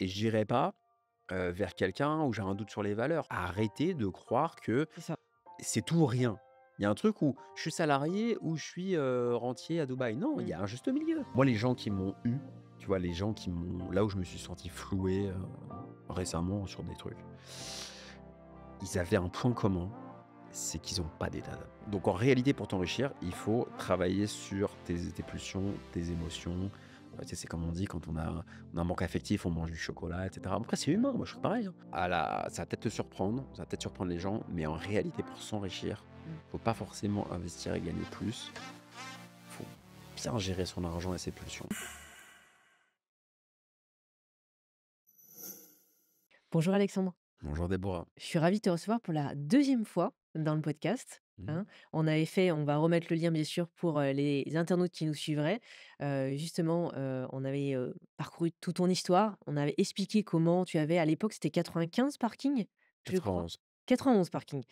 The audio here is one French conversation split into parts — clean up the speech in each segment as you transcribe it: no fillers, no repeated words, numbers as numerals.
et j'irai pas, vers quelqu'un où j'ai un doute sur les valeurs. Arrêtez de croire que C'est ça. c'est tout ou rien. Il y a un truc où je suis salarié ou je suis, rentier à Dubaï. Non, il y Mmh. a un juste milieu. Moi, les gens qui m'ont eu, tu vois, les gens qui m'ont là où je me suis senti floué, récemment sur des trucs, ils avaient un point commun, c'est qu'ils ont pas d'état d'âme. Donc en réalité, pour t'enrichir, il faut travailler sur tes pulsions, tes émotions. Tu sais, c'est comme on dit quand on a un manque affectif, on mange du chocolat et cetera. Après, c'est humain, moi je suis pareil, hein. Ça va peut-être te surprendre, ça va peut-être surprendre les gens, mais en réalité, pour s'enrichir, Mmh. faut pas forcément investir et gagner plus. Faut bien gérer son argent et ses pulsions. Bonjour Alexandre. Bonjour Déborah. Je suis ravie de te recevoir pour la deuxième fois dans le podcast, Mmh. hein. On va remettre le lien bien sûr pour, les internautes qui nous suivraient. Justement, on avait, parcouru toute ton histoire. On avait expliqué comment tu avais à l'époque, c'était 95 parkings, je crois? 91. 91 parkings.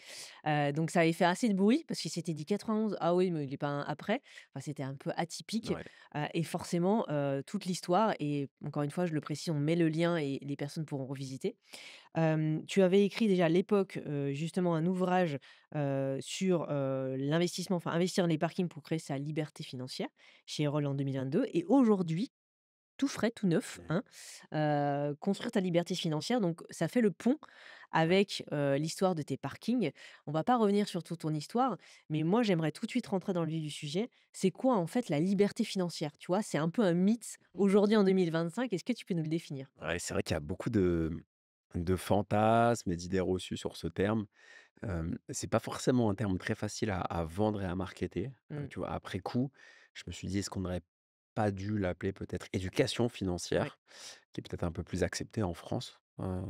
Donc ça avait fait assez de bruit parce qu'il s'était dit 91, ah oui, mais il est pas un après. Enfin, c'était un peu atypique, Ouais. et forcément, toute l'histoire et encore une fois, je le précise, on met le lien et les personnes pourront revisiter. Tu avais écrit déjà à l'époque, justement un ouvrage, sur, l'investissement, enfin investir dans les parkings pour créer sa liberté financière chez Erol en 2022 et aujourd'hui, tout frais, tout neuf, Mmh. hein, construire ta liberté financière donc ça fait le pont Ouais. avec, l'histoire de tes parkings. On va pas revenir sur toute ton histoire, mais moi j'aimerais tout de suite rentrer dans le vif du sujet. C'est quoi en fait la liberté financière? Tu vois? C'est un peu un mythe aujourd'hui en 2025. Est-ce que tu peux nous le définir? Ouais, c'est vrai qu'il y a beaucoup de fantasmes et d'idées reçues sur ce terme. C'est pas forcément un terme très facile à vendre et à marketer, Mmh. tu vois? Après coup, je me suis dit: «Est-ce qu'on n'aurait pas dû l'appeler peut-être éducation Ouais. financière?» qui est peut-être un peu plus accepté en France,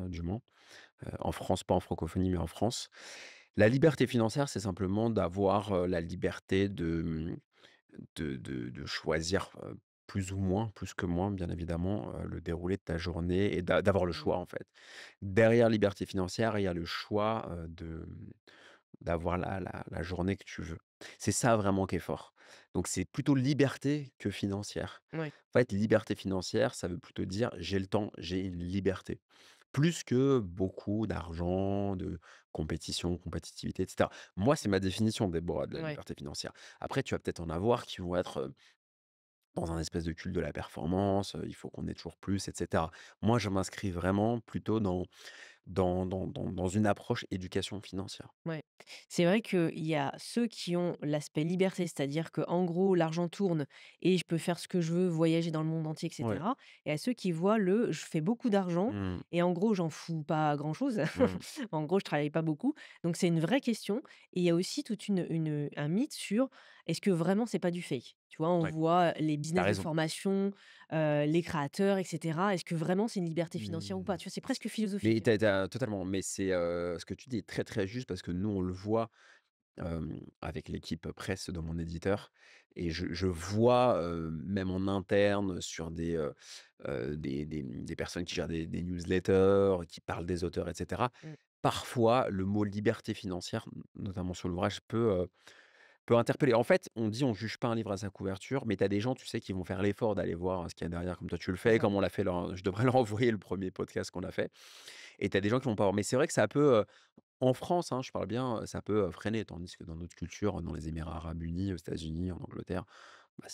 du moins. En France, pas en francophonie, mais en France. La liberté financière, c'est simplement d'avoir, la liberté de choisir, plus ou moins, plus que moins, bien évidemment, le déroulé de ta journée et d'avoir le Mmh. choix, en fait. Derrière liberté financière, il y a le choix, d'avoir la journée que tu veux. C'est ça vraiment qui est fort. Donc c'est plutôt liberté que financière. Ouais. En fait, liberté financière, ça veut plutôt dire: «J'ai le temps, j'ai une liberté». Plus que beaucoup d'argent, de compétition, compétitivité et cetera. Moi, c'est ma définition, Déborah, de la Ouais. liberté financière. Après, tu vas peut-être en avoir qui vont être, dans un espèce de culte de la performance, il faut qu'on ait toujours plus et cetera. Moi, je m'inscris vraiment plutôt dans une approche éducation financière. Ouais. C'est vrai qu'il y a ceux qui ont l'aspect liberté, c'est-à-dire qu'en gros, l'argent tourne et je peux faire ce que je veux, voyager dans le monde entier, et Ouais. cetera. Et à ceux qui voient le je fais beaucoup d'argent Mmh. et en gros, j'en fous pas grand-chose. Mmh. En gros, je travaille pas beaucoup. Donc, c'est une vraie question. Et il y a aussi toute un mythe sur est-ce que vraiment c'est pas du fake? Tu vois, on Ouais, voit les tu business de raison. formation, les créateurs, et cetera. Est-ce que vraiment c'est une liberté financière ou Mmh. pas? Tu vois, c'est presque Mais philosophique. tu totalement, mais c'est, ce que tu dis est très, très juste parce que nous, on le voit, avec l'équipe presse de mon éditeur et je vois, même en interne sur des personnes qui gèrent des newsletters, qui parlent des auteurs et cetera. Mmh. Parfois, le mot liberté financière, notamment sur l'ouvrage, peut interpeller. En fait, on dit: «On juge pas un livre à sa couverture», mais tu as des gens, tu sais, qui vont faire l'effort d'aller voir, ce qu'il y a derrière comme toi tu le C'est fais, ça. comme on l'a fait je devrais leur envoyer le premier podcast qu'on a fait et tu as des gens qui vont pas voir. Mais c'est vrai que ça peut, en France, hein, je parle bien, ça peut, freiner, tandis que dans d'autres cultures, dans les Émirats arabes unis, aux États-Unis, en Angleterre, bah,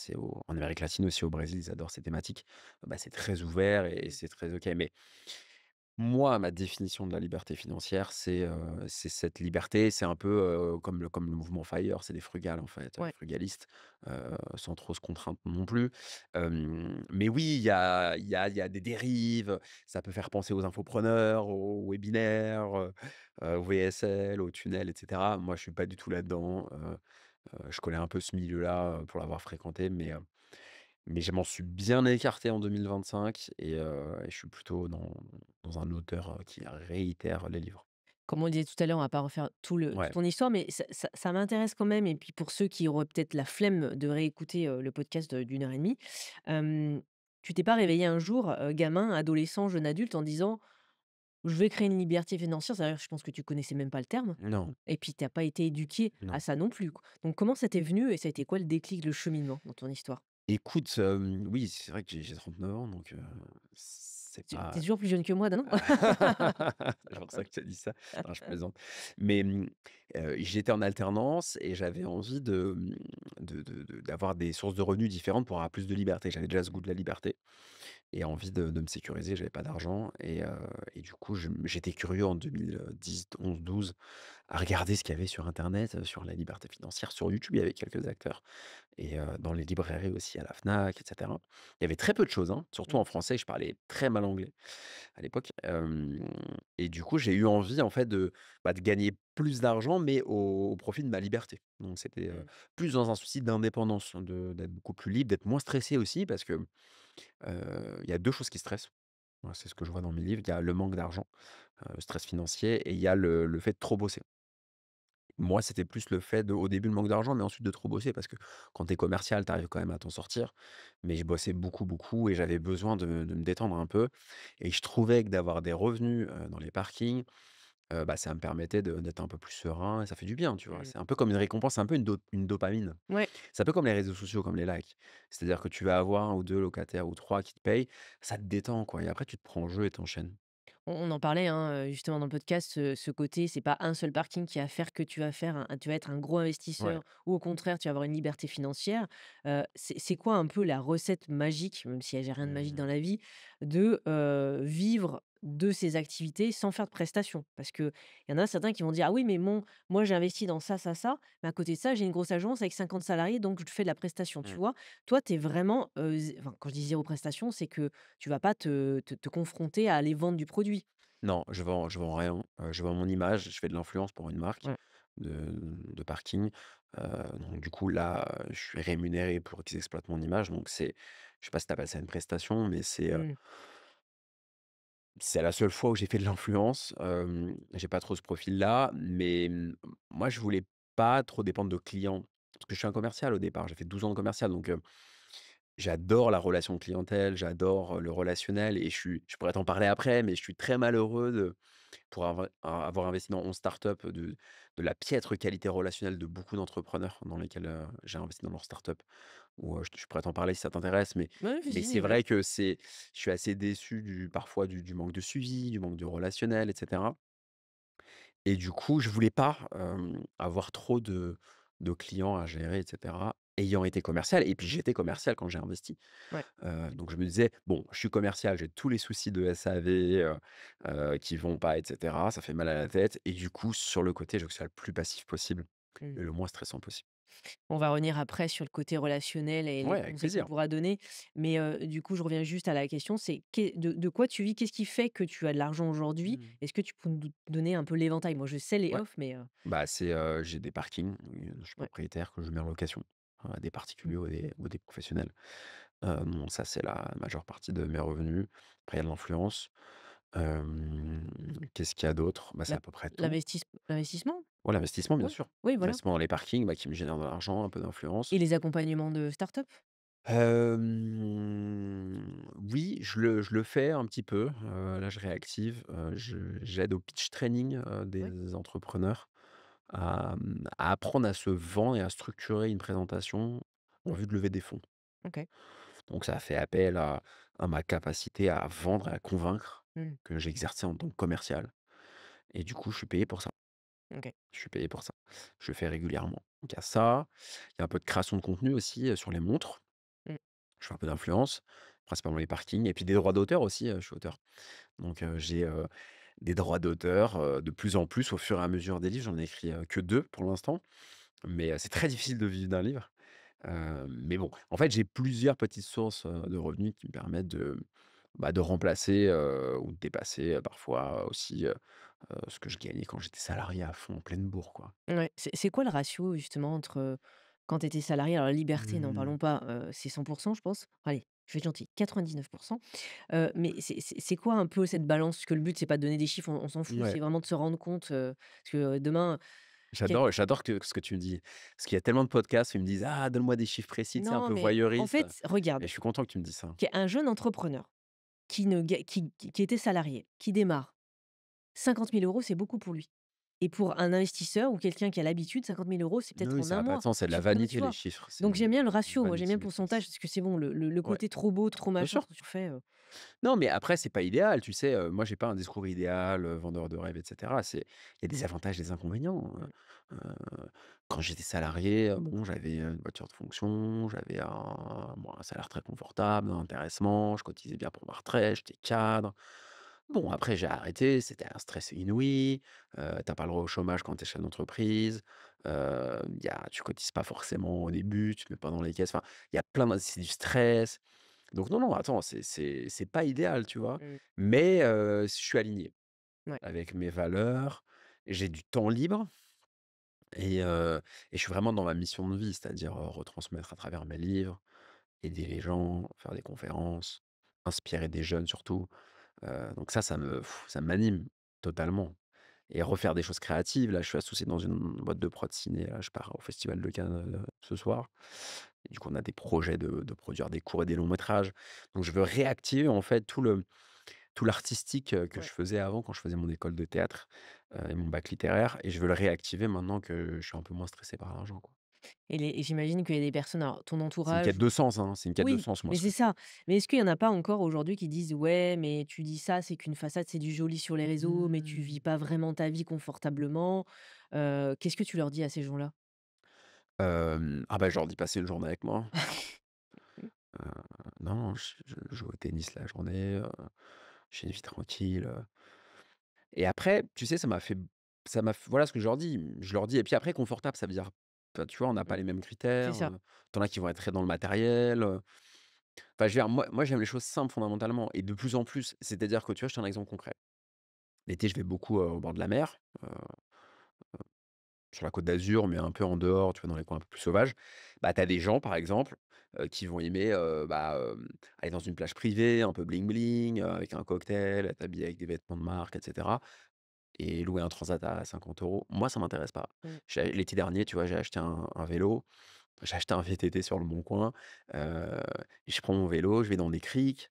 en Amérique latine aussi, au Brésil, ils adorent ces thématiques, bah, c'est très ouvert et Mmh. c'est très OK. Mais moi, ma définition de la liberté financière, c'est cette liberté, c'est un peu, comme le mouvement FIRE, c'est des frugales, en fait, Ouais. frugalistes, sans trop se contraindre non plus. Mais oui, il y a des dérives, ça peut faire penser aux infopreneurs, aux webinaires, aux VSL, aux tunnels et cetera. Moi, je suis pas du tout là-dedans, je connais un peu ce milieu-là, pour l'avoir fréquenté, mais je m'en suis bien écarté en 2025 et je suis plutôt dans un auteur, qui réitère les livres. Comme on disait tout à l'heure, on va pas refaire toute Ouais. ton histoire, mais ça m'intéresse quand même et puis pour ceux qui auraient peut-être la flemme de réécouter, le podcast d'1 heure et demie, hem, tu t'es pas réveillé un jour, gamin, adolescent, jeune adulte en disant: «Je vais créer une liberté financière», c'est-à-dire je pense que tu connaissais même pas le terme Non, et puis tu as pas été éduqué à non. ça non plus, quoi. Donc comment ça t'est venu et ça a été quoi le déclic, le cheminement dans ton histoire? Écoute, oui, c'est vrai que j'ai 39 ans donc c'est Tu es pas toujours plus jeune que moi, non? c'est pour ça que tu as dit ça. Non, je plaisante. Mais, j'étais en alternance et j'avais envie d'avoir des sources de revenus différentes pour avoir plus de liberté. J'avais déjà ce goût de la liberté et envie de me sécuriser. J'avais pas d'argent et du coup, j'étais curieux en 2010-11-12 à regarder ce qu'il y avait sur internet, sur la liberté financière. Sur YouTube, il y avait quelques acteurs et dans les librairies aussi, à la Fnac et cetera. Il y avait très peu de choses, hein, surtout Mmh. en français. Je parlais très mal anglais à l'époque, et du coup, j'ai eu envie, en fait, de gagner plus d'argent, mais au profit de ma liberté. Donc c'était, Mmh. plus dans un souci d'indépendance, d'être beaucoup plus libre, d'être moins stressé aussi parce que, il y a 2 choses qui stressent. Moi, c'est ce que je vois dans mes livres. Il y a le manque d'argent, le stress financier et il y a le fait de trop bosser. Moi, c'était plus le fait au début, le manque d'argent, mais ensuite de trop bosser parce que quand tu es commercial, tu arrives quand même à t'en sortir. Mais je bossais beaucoup, beaucoup et j'avais besoin de me détendre un peu et je trouvais que d'avoir des revenus, dans les parkings, bah, ça me permettait d'être un peu plus serein et ça fait du bien, tu vois? Mmh. C'est un peu comme une récompense, c'est un peu une dopamine. Ouais. C'est un peu comme les réseaux sociaux, comme les likes. C'est-à-dire que tu vas avoir un ou 2 locataires ou 3 qui te payent, ça te détend, quoi et après tu te prends en jeu et tu enchaînes. On en parlait, hein, justement dans le podcast, ce côté, c'est pas un seul parking qui va faire que tu vas faire tu vas être un gros Ouais. investisseur ou au contraire, tu vas avoir une liberté financière. C'est quoi un peu la recette magique, même s'il y a rien de magique dans Mmh. la vie, de, vivre de ces activités sans faire de prestations? Parce qu'il y en a certains qui vont dire: «Ah oui, mais moi j'ai investi dans ça, ça, ça, mais à côté de ça, j'ai une grosse agence avec 50 salariés, donc je fais de la prestation», tu Mmh. vois? Toi, tu es vraiment, z enfin, quand je dis zéro prestation, c'est que tu vas pas te confronter à aller vendre du produit. Non, je vends rien, je vends mon image, je fais de l'influence pour une marque Ouais. de de parking, donc du coup là, je suis rémunéré pour qu'ils exploitent mon image, donc je sais pas si tu appelles ça une prestation, mais Mmh. c'est la seule fois où j'ai fait de l'influence, j'ai pas trop ce profil-là, mais, moi je voulais pas trop dépendre de clients, parce que je suis un commercial au départ, j'ai fait 12 ans de commercial, donc j'adore la relation clientèle, j'adore, le relationnel et je pourrais t'en parler après, mais je suis très malheureux pour avoir investi dans 11 startups, de la piètre qualité relationnelle de beaucoup d'entrepreneurs dans lesquels, j'ai investi dans leurs startups ou, je pourrais t'en parler si ça t'intéresse, mais Ouais, mais vas-y, c'est dis-moi. vrai que je suis assez déçu parfois du manque de suivi, du manque de relationnel et cetera et du coup, je voulais pas, avoir trop de clients à gérer et cetera, ayant été commercial et puis j'étais commercial quand j'ai investi. Ouais. Donc je me disais: «Bon, je suis commercial, j'ai tous les soucis de SAV, qui vont pas et cetera, ça fait mal à la tête» et du coup, sur le côté, je veux que ce soit le plus passif possible Mmh. et le moins stressant possible. On va revenir après sur le côté relationnel et les Ouais, avec conseils que tu plaisir. pourras donner. Mais, du coup, je reviens juste à la question, c'est de quoi tu vis? Qu'est-ce qui fait que tu as de l'argent aujourd'hui? Mmh. Est-ce que tu peux nous donner un peu l'éventail? Moi, je sais les Ouais, offres, mais, bah, j'ai des parkings, je suis ouais. propriétaire que je mets en location, à des Mmh. particuliers ou des professionnels. Bon, ça, c'est la majeure partie de mes revenus. Après, il y a de l'influence. Qu'est-ce qu'il y a d'autre? Bah, c'est L'in à peu près tout. l'investissement? Ouais, l'investissement, bien Ouais. sûr. Oui, voilà. L'investissement dans les parkings, bah, qui me génère de l'argent, un peu Et d'influence. les accompagnements de start-up? Oui, je le fais un petit peu, là, je réactive, j'aide au pitch training, Ouais. des entrepreneurs à apprendre à se vendre et à structurer une présentation en vue de lever des fonds. OK. Donc ça fait appel à ma capacité à vendre et à convaincre Mmh. que j'ai exercé en tant que commercial et du coup, je suis payé pour ça. OK. Je suis payé pour ça. Je le fais régulièrement. Donc il y a ça, il y a un peu de création de contenu aussi, sur les montres. Mmh. Je fais un peu d'influence, principalement les parkings et puis des droits d'auteur aussi, je suis auteur. Donc j'ai, des droits d'auteur, de plus en plus au fur et à mesure des livres. J'en ai écrit, que 2 pour l'instant, mais c'est très difficile de vivre d'un livre. Mais bon, en fait, j'ai plusieurs petites sources, de revenus qui me permettent de remplacer, ou de dépasser, parfois aussi, ce que je gagnais quand j'étais salarié à fond en pleine bourre, quoi. Ouais. C'est quoi le ratio justement entre, quand tu étais salarié, alors la liberté, n'en Mmh. parlons pas, c'est 100 je pense. Allez, je vais être gentille, 99. Mais c'est quoi un peu cette balance? Parce que le but, c'est pas de donner des chiffres, on s'en fout, Ouais. c'est vraiment de se rendre compte, parce que, demain, quel J'adore ce que tu me dis. Parce qu'il y a tellement de podcasts où ils me disent: «Ah, donne-moi des chiffres précis», tu sais, un non, peu mais en voyeuriste. fait, Et regarde, je suis content que tu me dises ça. qu'il y a un jeune entrepreneur qui ne ga qui était salarié, qui démarre, 50 000 €, c'est beaucoup pour lui. et pour un investisseur ou quelqu'un qui a l'habitude, 50 000 €, c'est peut-être Oui, en ça un a pas de mois. sens, c'est de la Non, mais tu vanité les vois? chiffres, Donc j'aime bien le c'est ratio, moi, j'aime bien vanity le pourcentage metrics. parce que c'est bon, le Ouais, côté trop beau, trop bien machin, sûr. trop surfait, Non, mais après, c'est pas idéal, tu sais, moi, j'ai pas un discours idéal, vendeur de rêve et cetera. Il y a des avantages, des inconvénients, mmh, quand j'étais salarié, bon, j'avais, une voiture de fonction, j'avais un salaire très confortable, un intéressement, je cotisais bien pour ma retraite, j'étais cadre. Bon, après, j'ai arrêté, c'était un stress inouï, tu pas le droit au chômage quand tu es chef d'entreprise, tu cotises pas forcément au début, tu te mets pas dans les caisses, enfin, il y a plein de c'est du stress. Donc non, non, attends, c'est pas idéal, tu vois? mmh, Mais je suis aligné ouais. avec mes valeurs, j'ai du temps libre et je suis vraiment dans ma mission de vie, c'est-à-dire, retransmettre à travers mes livres, aider les gens, faire des conférences, inspirer des jeunes surtout. Donc ça m'anime totalement et refaire des choses créatives. Là, je suis associé dans une boîte de prod ciné, là, je pars au festival de Cannes, ce soir et du coup, on a des projets de produire des courts et des longs métrages. Donc je veux réactiver, en fait, tout l'artistique, que je Ouais. faisais avant quand je faisais mon école de théâtre, et mon bac littéraire et je veux le réactiver maintenant que je suis un peu moins stressé par l'argent, quoi. Et j'imagine qu'il y a des personnes, alors ton C'est une quête entourage de sens, hein, c'est une quête de oui, sens, moi, mais ce c'est truc. ça. Mais est-ce qu'il y en a pas encore aujourd'hui qui disent: «Ouais, mais tu dis ça, c'est qu'une façade, c'est du joli sur les réseaux, mais tu vis Mmh. pas vraiment ta vie confortablement». Qu'est-ce que tu leur dis à ces gens-là? Ah bah, je leur dis: «Passez une journée avec moi». Mmh, Non, non, je joue au tennis la journée, j'ai une vie tranquille, et après, tu sais, ça m'a f voilà ce que je leur dis. Je leur dis et puis après confortable, ça veut dire enfin, tu vois, on n'a pas mmh, les mêmes c'est critères, ça. tu as qui vont être très dans le matériel, enfin, je veux dire, moi, j'aime les choses simples fondamentalement et de plus en plus. C'est-à-dire que, tu vois, je te donne un exemple concret. L'été, je vais beaucoup, au bord de la mer, sur la Côte d'Azur, mais un peu en dehors, tu vois, dans les coins un peu plus sauvages. Bah, tu as des gens, par exemple, qui vont aimer, aller dans une plage privée, un peu bling bling, avec un cocktail, être habillé avec des vêtements de marque et cetera et louer un transat à 50 €. Moi, ça m'intéresse pas. Mmh, L'été dernier, tu vois, j'ai acheté un vélo, j'ai acheté un VTT sur le bon coin, et je prends mon vélo, je vais dans des criques,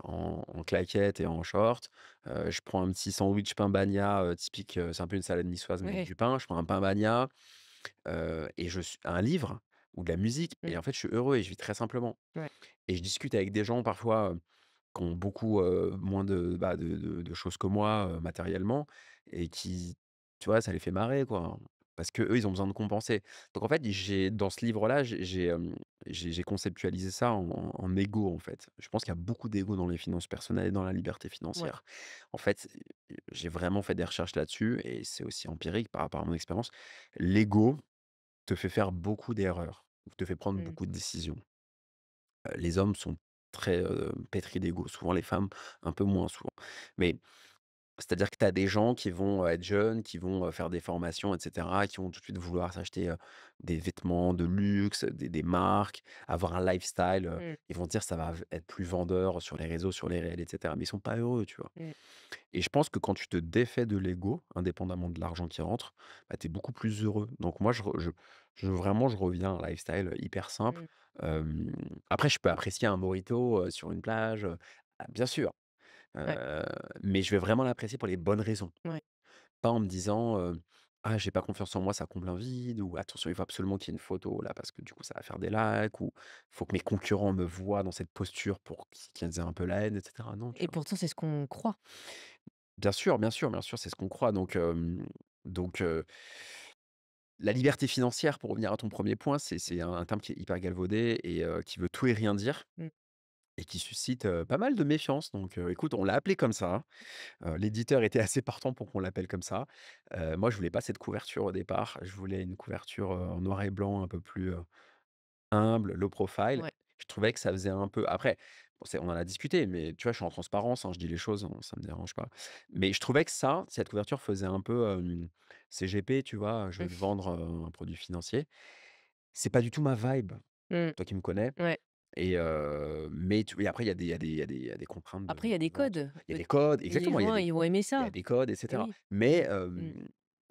en claquettes et en short, je prends un petit sandwich pain bagna, typique, c'est un peu une salade niçoise, mais avec ouais, du pain. Je prends un pain bagna, et je suis un livre ou de la musique mmh, et en fait, je suis heureux et je vis très simplement ouais, et je discute avec des gens parfois, qui ont beaucoup, moins de choses que moi, matériellement et qui, tu vois, ça les fait marrer, quoi. Parce qu'eux, ils ont besoin de compenser. Donc en fait, j'ai dans ce livre-là, j'ai conceptualisé ça en égo, en fait. Je pense qu'il y a beaucoup d'ego dans les finances personnelles et dans la liberté ouais, financière. En fait, j'ai vraiment fait des recherches là-dessus et c'est aussi empirique par rapport à mon expérience. L'ego te fait faire beaucoup d'erreurs, te fait prendre mmh, beaucoup de décisions. Les hommes sont très, pétris d'ego, souvent les femmes un peu moins souvent. Mais c'est-à-dire que tu as des gens qui vont, être jeunes, qui vont, faire des formations et cetera, qui vont tout de suite vouloir s'acheter, des vêtements de luxe, des marques, avoir un lifestyle, mmh, ils vont dire: «Ça va être plus vendeur sur les réseaux, sur les réels» et cetera. Mais ils sont pas heureux, tu vois? mmh, Et je pense que quand tu te défais de l'ego, indépendamment de l'argent qui rentre, bah, tu es beaucoup plus heureux. Donc moi, je reviens à un lifestyle hyper simple. mmh, Hem, Après, je peux apprécier un mojito, sur une plage, bien sûr, ouais, heu, mais je vais vraiment l'apprécier pour les bonnes raisons. ouais. Pas en me disant, «Ah, j'ai pas confiance en moi, ça comble un vide» ou «Attention, il faut absolument qu'il y ait une photo là parce que du coup, ça va faire des likes» ou «Il faut que mes concurrents me voient dans cette posture pour qu'ils aient un peu la haine» et cetera. Non, tu Et vois? pourtant, c'est ce qu'on croit. Bien sûr, bien sûr, bien sûr, c'est ce qu'on croit donc la liberté financière, pour revenir à ton premier point, c'est un terme qui est hyper galvaudé et qui veut tout et rien dire Mmh, et qui suscite, pas mal de méfiance donc écoute, on l'a appelé comme ça, hein. L'éditeur était assez partant pour qu'on l'appelle comme ça. Moi, je voulais pas cette couverture au départ, je voulais une couverture, en noir et blanc un peu plus, humble, low profile. ouais, Je trouvais que ça faisait un peu après, bon on en a discuté, mais tu vois, je suis en transparence, hein, je dis les choses, hein, ça me dérange pas. Mais je trouvais que cette couverture faisait un peu, CGP, tu vois? Je vais te mmh, vendre, un produit financier. C'est pas du tout ma vibe, mmh, toi qui me connais ouais. et mais tu et après il y a des contraintes Après, il y a de des vente. codes, Il y a des codes et les exactement, gens, ils vont aimer il y a ça. des codes et Et cetera. oui. Mais Mmh.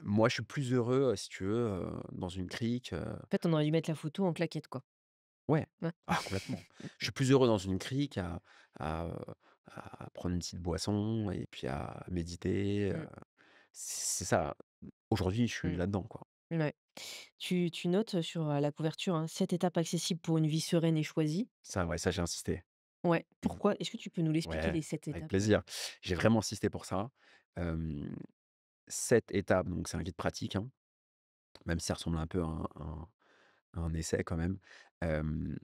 moi, je suis plus heureux, si tu veux, dans une crique, En fait, on aurait dû mettre la photo en claquette, quoi. ouais. Ouais. Ah complètement. Je suis plus heureux dans une crique à, à prendre une petite boisson et puis à méditer, Mmh. C'est ça. Aujourd'hui, je suis Mmh. là-dedans, quoi. Ouais. Tu notes, sur, la couverture, hein, 7 étapes accessibles pour une vie sereine et choisie. Ça, ouais, ça, j'ai insisté. Ouais. Mmh. Pourquoi? Est-ce que tu peux nous l'expliquer Ouais, les 7 avec étapes? Ouais. plaisir. J'ai vraiment insisté pour ça. Hem, 7 étapes, donc c'est un guide pratique, hein, même si ça ressemble un peu à un essai quand même. Hem,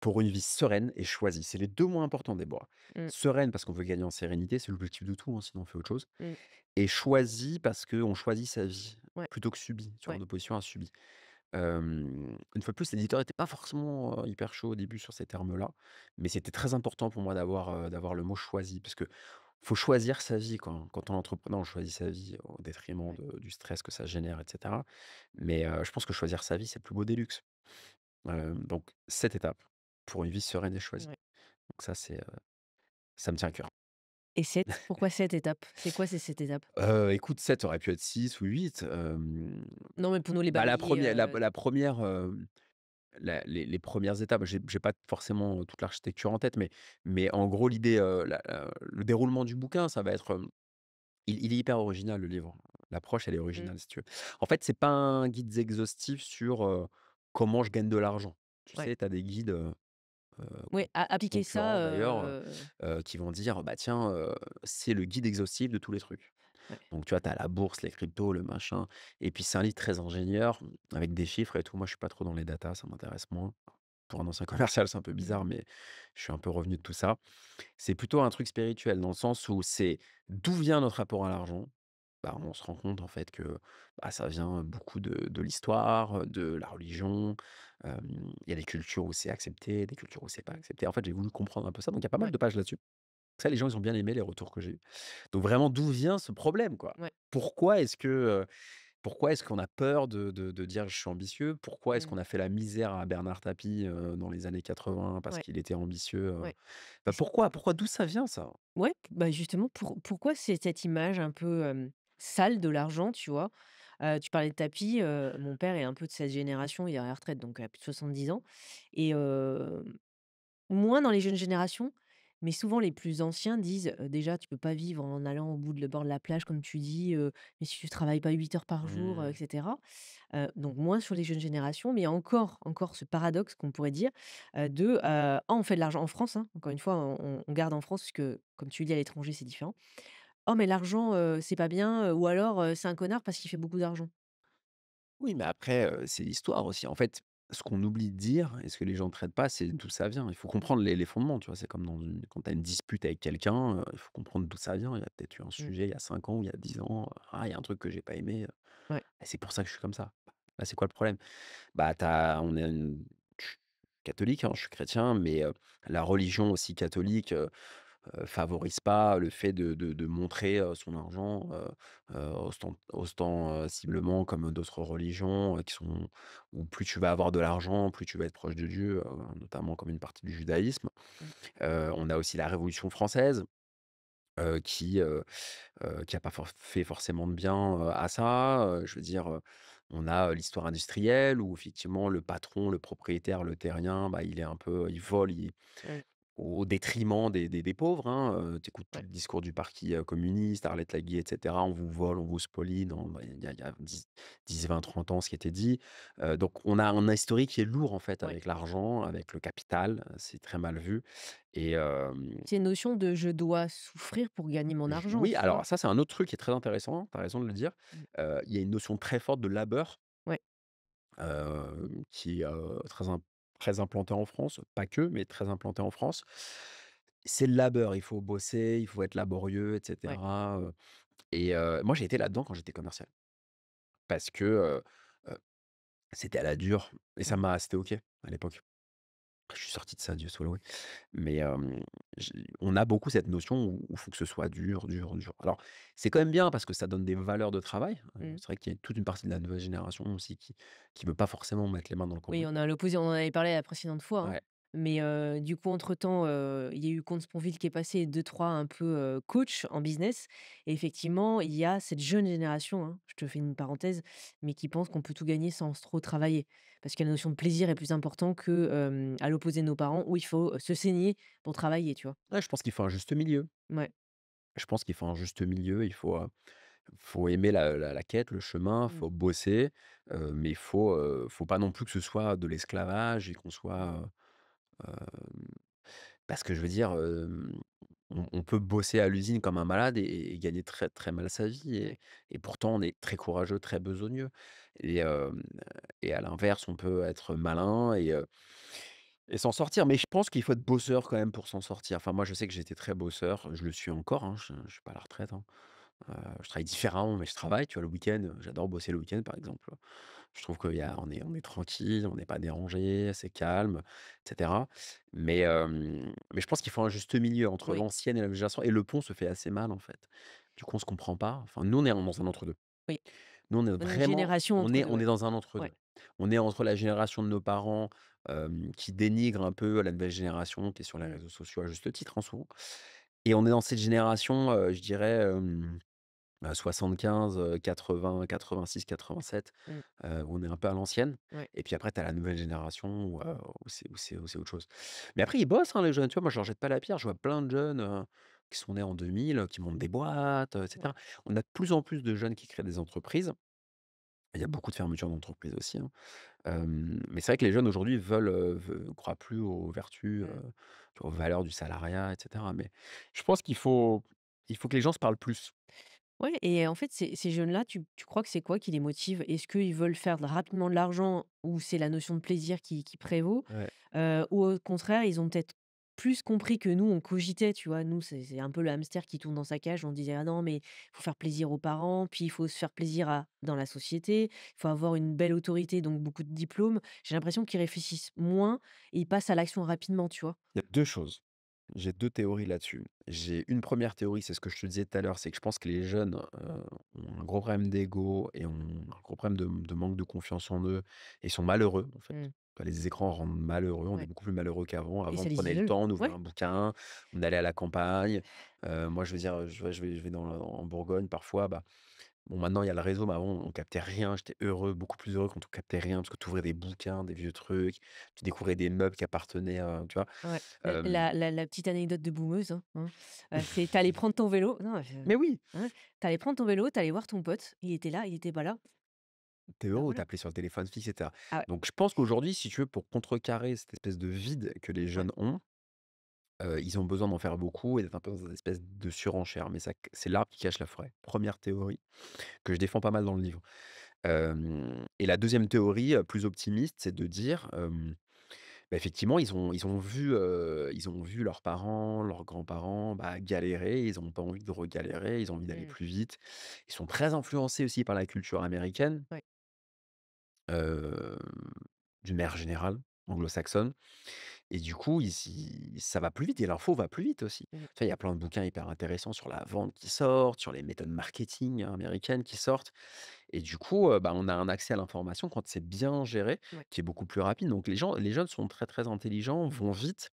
pour une vie sereine et choisie. C'est les 2 mots importants, Déborah. Mmh, Sereine parce qu'on veut gagner en sérénité, c'est l'objectif de tout, hein, sinon on fait autre chose. mmh. Et choisie parce qu'on choisit sa vie Ouais, plutôt que subie, tu vois? En ouais. opposition à subie. Une fois de plus, l'éditeur était pas forcément, hyper chaud au début sur ces termes-là, mais c'était très important pour moi d'avoir le mot «choisi» parce que faut choisir sa vie quand on est entrepreneur, on choisit sa vie au détriment Ouais. du stress que ça génère et cetera. Mais, je pense que choisir sa vie, c'est le plus beau des luxes. Donc 7 étapes pour une vie sereine et choisie. Ouais. Donc ça, ça me tient à cœur. Et 7, pourquoi 7 étapes? C'est quoi ces 7 étapes? Écoute, 7 aurait pu être 6 ou 8. Non, mais pour nous les Bah, la balayer, première, la 1re, les 1res étapes, j'ai pas forcément, toute l'architecture en tête, mais en gros l'idée, le déroulement du bouquin, ça va être, il est hyper original le livre. L'approche, elle est mmh, originale si tu veux. En fait, c'est pas un guide exhaustif sur, comment je gagne de l'argent. Tu ouais. sais, tu as des guides, heu, Ouais, a appliquer ça, concurrents d'ailleurs, qui vont dire: «Bah tiens, c'est le guide exhaustif de tous les trucs». ouais. Donc tu vois, tu as la bourse, les cryptos, le machin et puis c'est un livre très ingénieur, avec des chiffres et tout. Moi, je suis pas trop dans les datas, ça m'intéresse moins. Pour un ancien commercial, c'est un peu Mmh. bizarre, mais je suis un peu revenu de tout ça. C'est plutôt un truc spirituel dans le sens où c'est d'où vient notre rapport à l'argent? Bah, on se rend compte en fait que, bah, ça vient beaucoup de l'histoire, de la religion. Il y a des cultures où c'est accepté, des cultures où c'est pas Mmh. accepté. En fait, j'ai voulu comprendre un peu ça, donc il y a pas mal Ouais, de pages là-dessus. Ça, les gens, ils ont bien aimé les retours que j'ai eus. Donc vraiment, d'où vient ce problème, quoi? ouais. Pourquoi est-ce que, pourquoi est-ce qu'on a peur de dire: «Je suis ambitieux»? Pourquoi est-ce Mmh. qu'on a fait la misère à Bernard Tapie, dans les années 80 parce Ouais, qu'il était ambitieux, ouais. Et Bah, c pourquoi? D'où ça vient ça? ouais, bah, justement, pourquoi c'est cette image un peu, sale de l'argent, tu vois? Tu parlais de tapis, mon père est un peu de cette génération, il est à la retraite, donc il a plus de 70 ans et moins dans les jeunes générations, mais souvent les plus anciens disent, déjà tu peux pas vivre en allant au bout de le bord de la plage comme tu dis, mais si tu travailles pas 8 heures par jour, et Mmh. cetera. Donc moins sur les jeunes générations, mais encore ce paradoxe qu'on pourrait dire, de, «Ah on fait de l'argent» en France, hein, encore une fois, on garde en France puisque comme tu dis à l'étranger c'est différent. «Oh mais l'argent, c'est pas bien», ou alors, «C'est un connard parce qu'il fait beaucoup d'argent». Oui, mais après, c'est l'histoire aussi. En fait, ce qu'on oublie de dire et ce que les gens ne traitent pas, c'est d'où ça vient. Il faut Mmh, comprendre les fondements, tu vois? C'est comme quand tu as une dispute avec quelqu'un, il faut comprendre d'où ça vient. Il y a peut-être eu un mmh, sujet il y a 5 ans ou il y a 10 ans, «Ah, il y a un truc que j'ai pas aimé, ouais, et c'est pour ça que je suis comme ça». Bah, c'est quoi le problème? Bah, on est une je suis catholique, hein, je suis chrétien, mais la religion aussi catholique, favorise pas le fait de montrer, son argent, ostensiblement comme d'autres religions, qui sont où plus tu vas avoir de l'argent, plus tu vas être proche de Dieu, notamment comme une partie du judaïsme. mmh, On a aussi la Révolution française, heu, qui, heu qui a pas fait forcément de bien, à ça, je veux dire, on a, l'histoire industrielle où effectivement le patron, le propriétaire, le terrien, bah, il est un peu, il vole, mmh, au détriment des pauvres, hein, tu écoutes tout ouais, le discours du parti, communiste, Arlette Laguier et cetera. On vous vole, on vous spolie dans bah, il y a 10-20-30 ans, ce qui était dit. Donc on a un historique qui est lourd, en fait, ouais. avec l'argent, avec le capital, c'est très mal vu et C'est une notion de: «Je dois souffrir pour gagner mon argent», oui, tu vois? alors ça, c'est un autre truc qui est très intéressant, tu as raison de le dire. Mmh, Il y a une notion très forte de labeur, ouais, qui est, très implantée en France, pas que, mais très implantée en France. C'est le labeur, il faut bosser, il faut être laborieux et ouais. cetera, moi, j'ai été là-dedans quand j'étais commercial parce que, heu, c'était à la dure et Mmh. c'était OK à l'époque. Je suis sorti de ça, Dieu soit loué, mais on a beaucoup cette notion où il faut que ce soit dur, dur, dur. Alors, c'est quand même bien parce que ça donne des valeurs de travail, Mmh. c'est vrai qu'il y a toute une partie de la nouvelle génération aussi qui veut pas forcément mettre les mains dans le Oui, cambouis. on a l'opposé, on en avait parlé la précédente fois, hein. Ouais. Mais du coup, entre-temps, il y a eu Comte Sponville qui est passé et 2-3 un peu, coach en business et effectivement, il y a cette jeune génération, hein, je te fais une parenthèse, mais qui pense qu'on peut tout gagner sans trop travailler. Parce que la notion de plaisir est plus important que, à l'opposé de nos parents où il faut, se saigner pour travailler, tu vois? Ouais, je pense qu'il faut un juste milieu. Ouais. Je pense qu'il faut un juste milieu, il faut, Faut aimer la quête, le chemin, Mmh. faut bosser, mais faut pas non plus que ce soit de l'esclavage et qu'on Mmh. soit, parce que je veux dire, on peut bosser à l'usine comme un malade et gagner très, très mal sa vie Ouais. et pourtant on est très courageux, très besogneux et et à l'inverse, on peut être malin et s'en sortir. Mais je pense qu'il faut être bosseur quand même pour s'en sortir. Enfin, moi, je sais que j'étais très bosseur, je le suis encore, hein, je suis pas à la retraite, hein. Je travaille différemment, mais je travaille, tu vois? Le week-end, j'adore bosser le week-end, par exemple. Je trouve qu'on est tranquille, on n'est pas dérangé, c'est calme, et cetera. Mais je pense qu'il faut un juste milieu entre Oui, l'ancienne et la nouvelle génération et le pont se fait assez mal, en fait. Du coup, on se comprend pas. Enfin, nous, on est dans un entre-deux. oui. Nous, on est On est une vraiment génération on entre est 2, on est ouais. dans un entre-deux. Ouais. On est entre la génération de nos parents, qui dénigre un peu la nouvelle génération qui est sur les Mmh. réseaux sociaux à juste titre, hein, souvent et on est dans cette génération, je dirais, 75, 80, 86, 87, Mmh. où on est un peu à l'ancienne Ouais. et puis après tu as la nouvelle génération où c'est autre chose. Mais après ils bossent, hein, les jeunes, tu vois? Moi je leur jette pas la pierre, je vois plein de jeunes, qui sont nés en 2000, qui montent des boîtes, et Ouais. cetera. On a de plus en plus de jeunes qui créent des entreprises. Il y a beaucoup de fermetures d'entreprises aussi, hein. Mais c'est vrai que les jeunes aujourd'hui croient plus aux vertus, Mmh. aux valeurs du salariat et cetera. Mais je pense qu'il faut que les gens se parlent plus. Ouais et en fait, ces jeunes-là, tu crois que c'est quoi qui les motive? Est-ce qu'ils veulent faire rapidement de l'argent ou c'est la notion de plaisir qui prévaut? Ouais. Ou au contraire, ils ont peut-être plus compris que nous, on cogitait, tu vois? Nous, c'est un peu le hamster qui tourne dans sa cage. On disait: «Ah non, mais il faut faire plaisir aux parents, puis il faut se faire plaisir à dans la société, il faut avoir une belle autorité, donc beaucoup de diplômes». J'ai l'impression qu'ils réfléchissent moins et ils passent à l'action rapidement, tu vois? Il y a 2 choses. J'ai 2 théories là-dessus. J'ai une première théorie, c'est ce que je te disais tout à l'heure, c'est que je pense que les jeunes, ont un gros problème d'ego et ont un gros problème de manque de confiance en eux et sont malheureux, en fait. Mmh. Bah, les écrans rendent malheureux, on est Ouais beaucoup plus malheureux qu'avant. et Avant, ça on les prenait le isole. temps, on ouvrait Ouais. un bouquin, on allait à la campagne. Moi, je veux dire, je vais en Bourgogne parfois, bah, bon, maintenant, il y a le réseau, mais avant, on captait rien. J'étais heureux, beaucoup plus heureux quand on captait rien parce que tu ouvrais des bouquins, des vieux trucs, tu découvrais des meubles qui appartenaient, tu vois? Ouais, Hem, la petite anecdote de boumeuse, hein, c'est tu allais prendre ton vélo non, je mais oui! ouais, tu allais prendre ton vélo, tu allais voir ton pote, il était là, il était pas là, Tu es bah, heureux, tu voilà. appelé sur le téléphone fixe et cetera. Ah ouais, Donc je pense qu'aujourd'hui, si tu veux, pour contrecarrer cette espèce de vide que les ouais, jeunes ont, ils ont besoin d'en faire beaucoup et d'être un peu dans une espèce de surenchère. Mais ça c'est l'arbre qui cache la forêt. Première théorie que je défends pas mal dans le livre. Et la deuxième théorie, plus optimiste, c'est de dire, bah, effectivement, ils ont vu leurs parents, leurs grands-parents, bah, galérer. Ils ont pas envie de regalérer, ils ont envie d'aller mmh, plus vite. Ils sont très influencés aussi par la culture américaine. ouais, Hem, d'une manière générale, anglo-saxonne et du coup, ça va plus vite et l'info va plus vite aussi. mmh, Tu vois, il y a plein de bouquins hyper intéressants sur la vente qui sortent, sur les méthodes marketing américaines qui sortent et du coup, bah, on a un accès à l'information quand c'est bien géré, ouais, qui est beaucoup plus rapide. Donc les jeunes sont très, très intelligents, mmh, vont vite.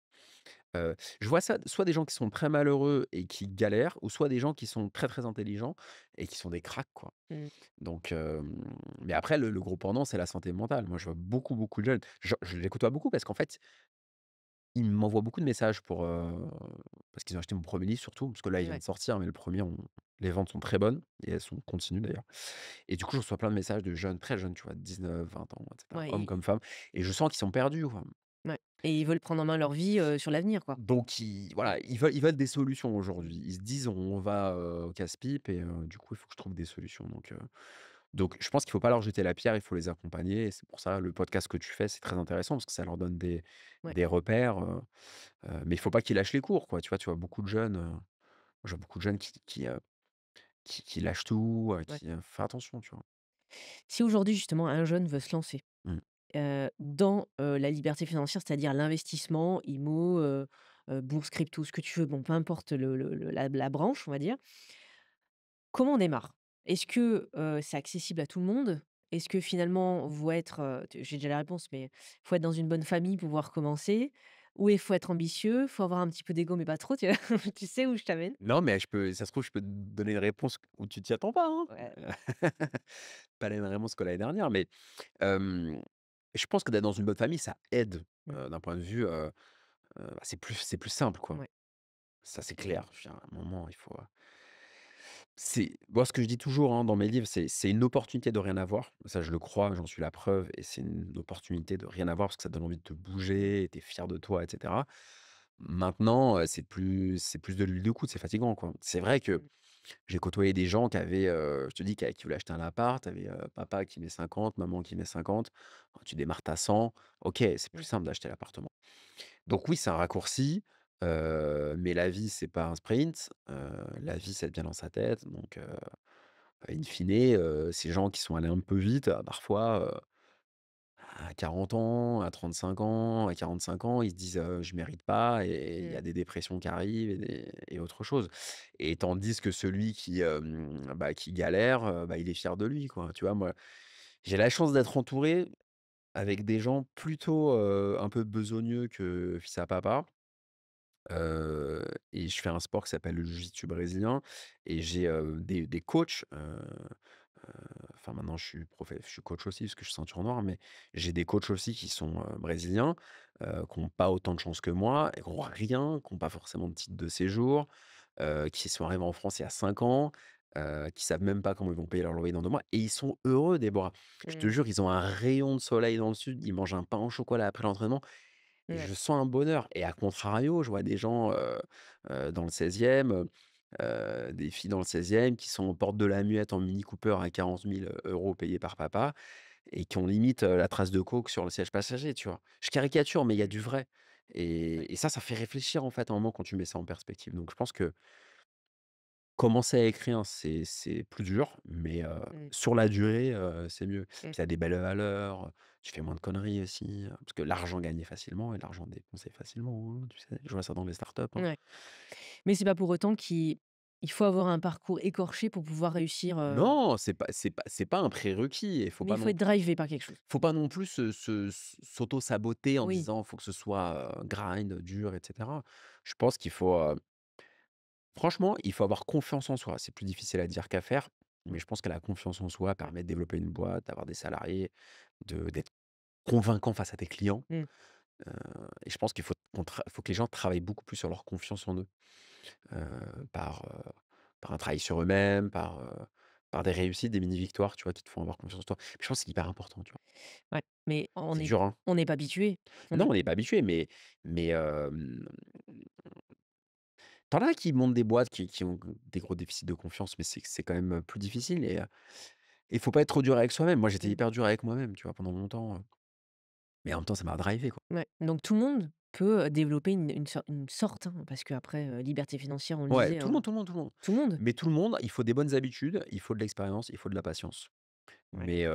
Je vois ça, soit des gens qui sont très malheureux et qui galèrent ou soit des gens qui sont très, très intelligents et qui sont des cracks, quoi. mmh, Donc, mais après le gros pendant, c'est la santé mentale. Moi, je vois beaucoup, beaucoup de jeunes. Je les côtoie beaucoup parce qu'en fait, ils m'envoient beaucoup de messages parce qu'ils ont acheté mon premier livre surtout, parce que là, il vient ouais, de sortir, mais le premier, les ventes sont très bonnes et elles continuent d'ailleurs. Et du coup, je reçois plein de messages de jeunes, très jeunes, tu vois? 19, 20 ans, et cetera, ouais hommes comme femmes et je sens qu'ils sont perdus, quoi. ouais et ils veulent prendre en main leur vie, sur l'avenir, quoi. Donc voilà, ils veulent des solutions aujourd'hui. Ils se disent: «On va, au casse-pipe» et du coup, il faut que je trouve des solutions donc je pense qu'il faut pas leur jeter la pierre, il faut les accompagner et c'est pour ça le podcast que tu fais, c'est très intéressant parce que ça leur donne Ouais, des repères, mais il faut pas qu'ils lâchent les cours, quoi. Tu vois beaucoup de jeunes, je vois beaucoup de jeunes qui lâchent tout, ouais. fais attention, tu vois? Si aujourd'hui, justement, un jeune veut se lancer, Mmh. dans, la liberté financière, c'est-à-dire l'investissement, IMO, bourse, crypto, ce que tu veux, bon, peu importe la branche, on va dire. Comment on démarre? Est-ce que, c'est accessible à tout le monde? Est-ce que finalement, faut être, j'ai déjà la réponse, mais faut être dans une bonne famille pour pouvoir commencer? Ou il faut être ambitieux, faut avoir un petit peu d'ego, mais pas trop, tu vois? Tu sais où je t'amène? Non, mais ça se trouve, je peux te donner une réponse où tu t'y attends pas, hein. Ouais. Pas la même réponse que l'année dernière, mais hem, je pense que d'être dans une bonne famille, ça aide, Mmh. d'un point de vue, bah, c'est plus simple, quoi. Ouais. Ça, c'est clair. Je veux dire, à un moment, c'est moi, ce que je dis toujours, hein, dans mes livres, c'est une opportunité de rien avoir. Ça, je le crois, j'en suis la preuve et c'est une opportunité de rien avoir parce que ça donne envie de te Mmh, bouger et tu es fier de toi et cetera. Maintenant, c'est plus de l'huile de coude, c'est fatigant, quoi. C'est vrai que mmh, j'ai côtoyé des gens qui avaient, je te dis, qui voulaient acheter un appart, tu avais, papa qui met 50, maman qui met 50. Tu démarres à 100. OK, c'est plus mmh, simple d'acheter l'appartement. Donc oui, c'est un raccourci, mais la vie, c'est pas un sprint. La vie, c'est être bien dans sa tête. Donc in fine, ces gens qui sont allés un peu vite, parfois, à 40 ans, à 35 ans, à 45 ans, ils se disent, «Je mérite pas» et il y mmh, a des dépressions qui arrivent et autre chose. Et tandis que celui qui galère, il est fier de lui, quoi. Tu vois? Moi, j'ai la chance d'être entouré avec des gens plutôt, un peu besogneux que fils à papa. Heu et je fais un sport qui s'appelle le jiu-jitsu brésilien et j'ai, des coachs, enfin maintenant je suis coach aussi parce que je suis ceinture noire, mais j'ai des coachs aussi qui sont, brésiliens, qui ont pas autant de chance que moi et qui ont rien, qui ont pas forcément de titre de séjour, qui sont arrivés en France il y a 5 ans, qui savent même pas comment ils vont payer leur loyer dans 2 mois et ils sont heureux, Déborah. Je te mmh, jure, ils ont un rayon de soleil dans le sud, ils mangent un pain au chocolat après l'entraînement et ouais, je sens un bonheur et à contrario, je vois des gens, dans le 16e, des filles dans le 16e qui sont aux portes de la Muette en Mini Cooper à 40 000 € payés par papa et qui ont limite, la trace de coke sur le siège passager, tu vois? Je caricature, mais il y a du vrai ouais, et ça fait réfléchir, en fait, à un moment quand tu mets ça en perspective. Donc je pense que commencer à écrire, c'est plus dur, mais mmh, sur la durée, c'est mieux. Puis mmh, tu as des belles valeurs, tu fais moins de conneries aussi, parce que l'argent gagné facilement et l'argent dépensé facilement, hein, tu sais? Je vois ça dans les startups, hein. ouais. Mais c'est pas pour autant qu'il faut avoir un parcours écorché pour pouvoir réussir, Non, c'est pas un prérequis et mais il faut être drivé par quelque chose. faut pas non plus s'auto-saboter en Oui, disant: «Faut que ce soit, grind, dur» et cetera. Je pense qu'il faut, franchement, il faut avoir confiance en soi. C'est plus difficile à dire qu'à faire, mais je pense que la confiance en soi ouais, permet de développer une boîte, d'avoir des salariés, d'être convaincant face à tes clients, mmh, heu et je pense qu'il faut que les gens travaillent beaucoup plus sur leur confiance en eux, par un travail sur eux-mêmes, par des réussites, des mini victoires, tu vois, qui te font avoir confiance en toi. Je pense que c'est hyper important, tu vois? ouais, mais C'est dur, hein? on n'est pas habitué. On Non, est on n'est pas habitué, mais tu as qui montent des boîtes qui ont des gros déficits de confiance, mais c'est quand même, plus difficile et il faut pas être trop dur avec soi-même. Moi, j'étais mmh, hyper dur avec moi-même, tu vois, pendant longtemps, mais en même temps, ça m'a drivé, quoi. ouais, donc tout le monde peut, développer une sorte, hein, parce qu'après, liberté financière, on le Ouais, disait, tout le hein, monde, tout le monde, tout le monde. tout le monde. Mais tout le monde, il faut des bonnes habitudes, il faut de l'expérience, il faut de la patience. Ouais, Mais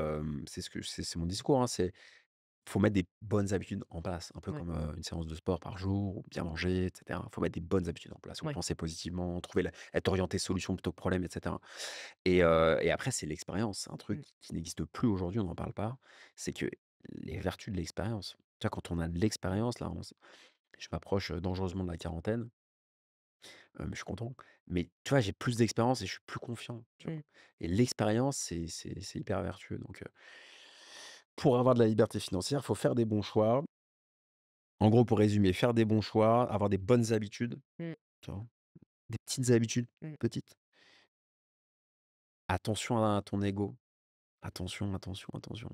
c'est mon discours, hein, faut mettre des bonnes habitudes en place, un peu ouais, comme, une séance de sport par jour ou bien manger et cetera. Faut mettre des bonnes habitudes en place, ou ouais, penser positivement, trouver la être orienté solution plutôt que problème et cetera. Et après c'est l'expérience. Un truc mmh, qui n'existe plus aujourd'hui, on n'en parle pas, c'est que les vertus de l'expérience. Tu vois, quand on a de l'expérience, là, je m'approche, dangereusement de la quarantaine, mais je suis content. Mais tu vois, j'ai plus d'expérience et je suis plus confiant, tu vois? mmh, Et l'expérience, c'est hyper vertueux donc pour avoir de la liberté financière, il faut faire des bons choix. En gros, pour résumer, faire des bons choix, avoir des bonnes habitudes, mmh, tu vois? Des petites habitudes, mmh, petites. Attention à ton ego. Attention, attention, attention.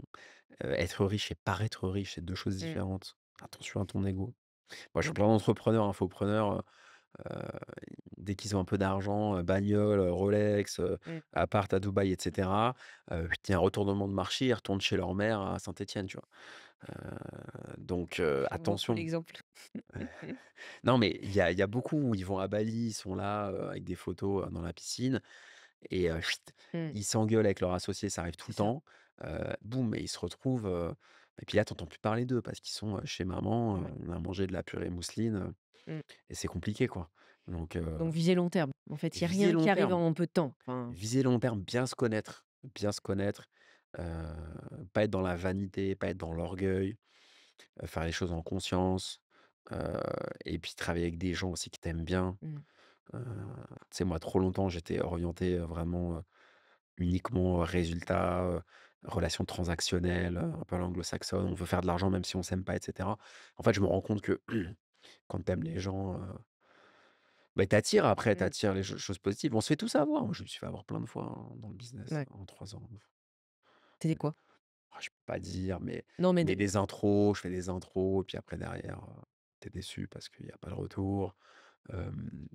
Être riche et paraître riche, c'est 2 choses mmh, différentes. Attention à ton ego. Moi, je suis donc plein d'entrepreneurs, infopreneurs, dès qu'ils ont un peu d'argent, bagnole, Rolex, mmh, appart à Dubaï et cetera, il y a un retournement de marché, ils retournent chez leur mère à Saint-Étienne, tu vois? Donc j'aime beaucoup attention. l'exemple. Non, mais il y a beaucoup où ils vont à Bali, ils sont là, avec des photos, dans la piscine et Mmh, ils s'engueulent avec leur associé, ça arrive tout c'est le ça. temps. Boum et ils se retrouvent, et puis là, tu entends plus parler d'eux parce qu'ils sont, chez maman, Ouais, on a mangé de la purée mousseline, mmh, et c'est compliqué, quoi. Donc donc viser long terme. En fait, il y a viser rien qui long arrive terme, en peu de temps. Enfin, viser long terme, bien se connaître, heu, pas être dans la vanité, pas être dans l'orgueil, faire les choses en conscience, heu et puis travailler avec des gens aussi qui t'aiment bien. mmh, Tu sais, moi, trop longtemps, j'étais orienté, vraiment, uniquement, résultat, relations transactionnelles, un peu à l'anglo-saxonne. On veut faire de l'argent même si on s'aime pas et cetera. En fait, je me rends compte que quand tu aimes les gens, Bah, tu après, Mmh. tu les choses positives. On se fait tous avoir. Moi, je me suis fait avoir plein de fois, hein, dans le business Ouais. en 3 ans. Tu quoi? Ah, je peux pas dire, Non, mais mais de des intros, je fais des intros et puis après derrière, tu es déçu parce qu'il y a pas de retour. Hem,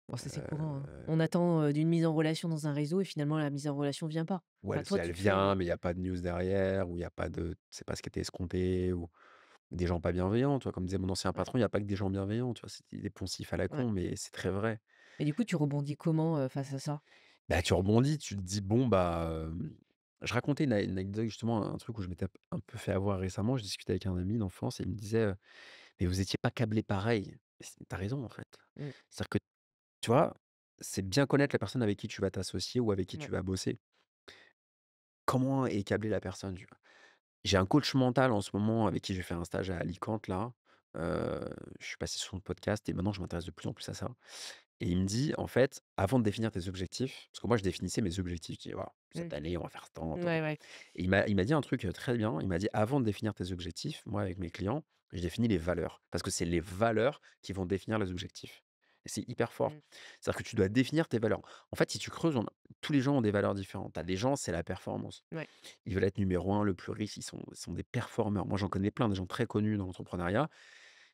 bon, ça, c'est courant, hein. heu, On attend, d'une mise en relation dans un réseau et finalement la mise en relation vient pas. ou Enfin, elle toi, elle tu te vient, fais mais il y a pas de news derrière, ou il y a pas de c'est pas ce qui était escompté, ou des gens pas bienveillants, tu vois? Comme disait mon ancien ouais, patron, il y a pas que des gens bienveillants, tu vois? C'est des poncifs à la ouais. con, mais c'est très vrai. Et du coup, tu rebondis comment, face à ça? Bah, tu rebondis, tu te dis: «Bon, bah», je racontais une anecdote justement, un truc où je m'étais un peu fait avoir récemment. Je discutais avec un ami d'enfance et il me disait: «Mais vous étiez pas câblés pareil». Et tu raison, en fait. Mmh, C'est-à-dire que, tu vois, c'est bien connaître la personne avec qui tu vas t'associer ou avec qui tu ouais. vas bosser. Comment est câblée la personne, tu vois? J'ai un coach mental en ce moment avec qui j'ai fait un stage à Alicante là, je suis passé sur son podcast et maintenant je m'intéresse de plus en plus à ça. Et il me dit: «En fait, avant de définir tes objectifs», parce que moi je définissais mes objectifs, je dis: «Voilà, Mmh. cette année on va faire tant, tant, Ouais, tant». ouais. Et il m'a dit un truc, très bien, il m'a dit: «Avant de définir tes objectifs, moi avec mes clients, je définis les valeurs, parce que c'est les valeurs qui vont définir les objectifs». Et c'est hyper fort. Mmh. C'est-à-dire que tu dois définir tes valeurs. En fait, si tu creuses, tous les gens ont des valeurs différentes. Tu as des gens, c'est la performance. Ouais. Ils veulent être numéro un, le plus riche, ils sont des performeurs. Moi, j'en connais plein, des gens très connus dans l'entrepreneuriat.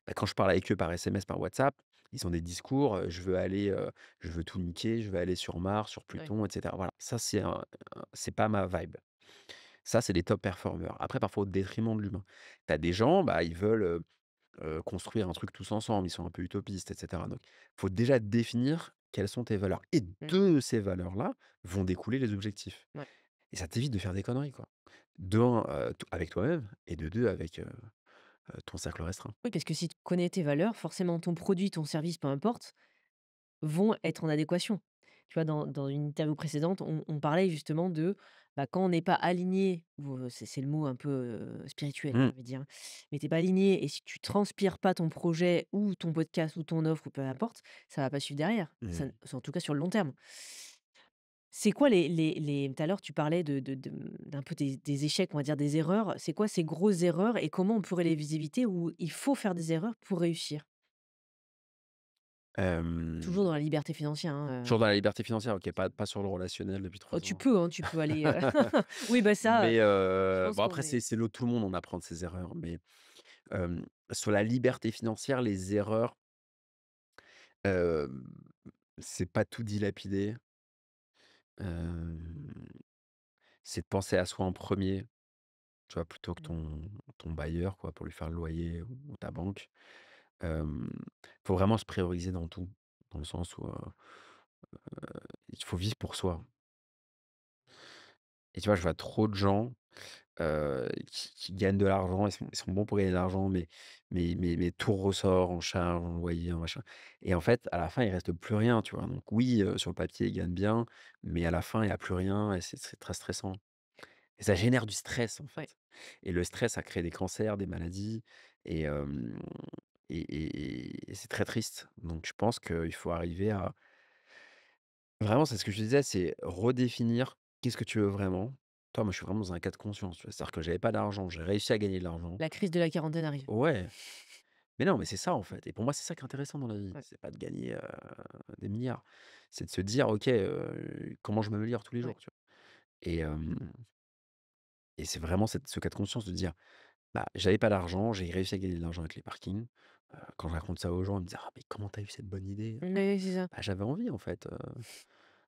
Bah, quand je parle avec eux par SMS, par WhatsApp, ils ont des discours, je veux tout niquer, je veux aller sur Mars, sur Ouais. Pluton, et cetera. Voilà, ça c'est pas ma vibe. Ça, c'est des top performers. Après, parfois au détriment de l'humain. Tu as des gens, bah, ils veulent, construire un truc tous ensemble, ils sont un peu utopistes, et cetera. Donc, faut déjà définir quelles sont tes valeurs et Mmh. de ces valeurs-là vont découler les objectifs Ouais. et ça t'évite de faire des conneries, quoi. De 1, t avec toi-même, et de 2 avec, ton cercle restreint. Oui, parce que si tu connais tes valeurs, forcément ton produit, ton service, peu importe, vont être en adéquation. Tu vois, dans une interview précédente, on parlait justement de, bah, quand on n'est pas aligné, ou, c'est le mot un peu, spirituel, hein, Mmh. j'ai envie de dire, mais tu es pas aligné et si tu transpires pas ton projet ou ton podcast ou ton offre ou peu importe, ça va pas suivre derrière. Ça Mmh. en tout cas sur le long terme. C'est quoi les tout à l'heure tu parlais d'un peu des échecs, on va dire des erreurs. C'est quoi ces grosses erreurs et comment on pourrait les éviter ou il faut faire des erreurs pour réussir? Hem Toujours dans la liberté financière, hein, Toujours dans la liberté financière, OK, pas sur le relationnel depuis Oh 3 tu ans. peux, hein, tu peux aller, oui, bah, ça, Mais je pense bon, qu'on après est c'est l'eau, tout le monde en apprend de ses erreurs, mais sur la liberté financière, les erreurs, hem, c'est pas tout dilapider, hem, c'est de penser à soi en premier, tu vois? Plutôt que mmh, ton bailleur, quoi, pour lui faire le loyer ou ta banque. Hem, Faut vraiment se prioriser dans tout, dans le sens où, il faut vivre pour soi. Et tu vois, je vois trop de gens qui gagnent de l'argent, ils sont bons pour gagner de l'argent, mais tout ressort en charge, en loyer, en machin, et en fait, à la fin, il reste plus rien, tu vois? Donc oui, sur le papier, ils gagnent bien, mais à la fin, il y a plus rien et c'est très stressant et ça génère du stress, en ouais. fait, et le stress, ça crée des cancers, des maladies, et hem et c'est très triste. Donc je pense qu'il faut arriver à vraiment, c'est ce que je disais, c'est redéfinir qu'est-ce que tu veux vraiment. Toi, moi, je suis vraiment dans un cas de conscience, tu vois? C'est-à-dire que j'avais pas d'argent, j'ai réussi à gagner de l'argent. La crise de la quarantaine arrive. Ouais, mais non, mais c'est ça, en fait, et pour moi, c'est ça qui est intéressant dans la vie. Ouais, C'est pas de gagner, des milliards. C'est de se dire: «OK, comment je m'améliore tous les ouais. jours», tu vois? Et c'est vraiment ce cas de conscience de dire: «Bah, j'avais pas d'argent, j'ai réussi à gagner de l'argent avec les parkings». Quand je raconte ça aux gens, ils me disent: «Ah mais comment t'as eu cette bonne idée?» Ouais, c'est ça. Bah, j'avais envie, en fait,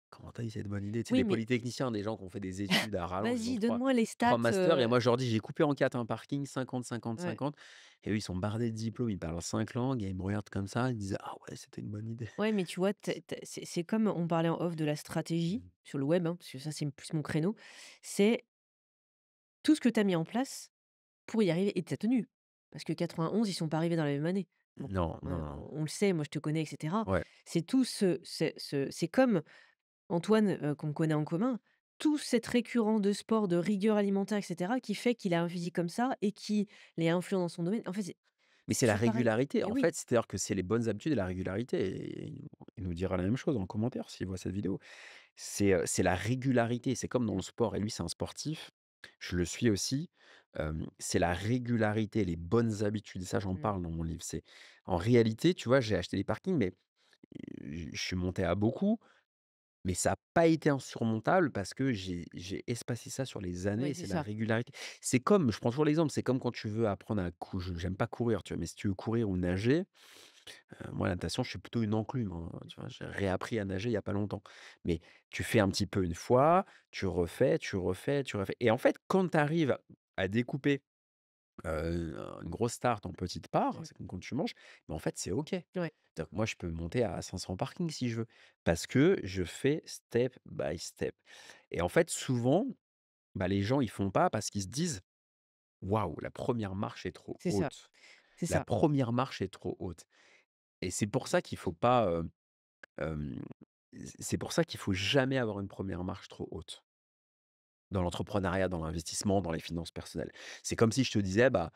comment t'as eu cette bonne idée? Tu sais, Oui, des mais polytechniciens, des gens qui ont fait des études à rallonge, ils ont vas-y, trois donne-moi les 3 stats, masters, et moi, je leur dis: «J'ai coupé en 4 un parking, 50, 50, ouais. 50», et eux, ils sont bardés de diplômes, ils parlent 5 langues et ils me regardent comme ça, ils disent: «Ah ouais, c'était une bonne idée». Ouais, mais tu vois, tu c'est comme on parlait en off de la stratégie Mmh. sur le web, hein, parce que ça, c'est plus mon créneau. C'est tout ce que tu as mis en place pour y arriver et tu as tenu. Parce que 91, ils sont pas arrivés dans la même année. Donc, Non, non, non. on le sait, moi je te connais, et cetera. Ouais, C'est tout c'est comme Antoine, qu'on connaît en commun, tout cette récurrent de sport, de rigueur alimentaire, et cetera, qui fait qu'il a un physique comme ça et qu'il est influent dans son domaine. En fait, mais c'est c'est la toujours pareil. régularité, Et en oui. fait, c'est-à-dire que c'est les bonnes habitudes et la régularité, et il nous dira la même chose en commentaire s'il voit cette vidéo. C'est la régularité, c'est comme dans le Mmh, sport, et lui, c'est un sportif, je le suis aussi, c'est la régularité, les bonnes habitudes, et ça, j'en mmh, parle dans mon livre. C'est en réalité, tu vois, j'ai acheté des parkings, mais je suis monté à beaucoup, mais ça a pas été insurmontable parce que j'ai espacé ça sur les Oui, années, c'est c'est la ça. régularité. C'est comme je prends toujours l'exemple, c'est comme quand tu veux apprendre à cou j'aime pas courir, tu vois? Mais si tu veux courir ou nager, moi la natation, je suis plutôt une enclume, hein, tu vois? J'ai réappris à nager il y a pas longtemps. Mais tu fais un petit peu une fois, tu refais, tu refais, tu refais et en fait, quand tu arrives à découper une grosse tarte en petites parts, Mmh. c'est comme quand tu manges, mais en fait, c'est OK. Ouais, Donc moi, je peux monter à 500 parkings si je veux, parce que je fais step by step et en fait, souvent, bah, les gens, ils font pas parce qu'ils se disent: «Waouh, la première marche est trop c'est ça, haute. c'est La ça. première marche est trop haute» et c'est pour ça qu'il faut pas, hem, c'est pour ça qu'il faut jamais avoir une première marche trop haute. Dans l'entrepreneuriat, dans l'investissement, dans les finances personnelles. C'est comme si je te disais, bah,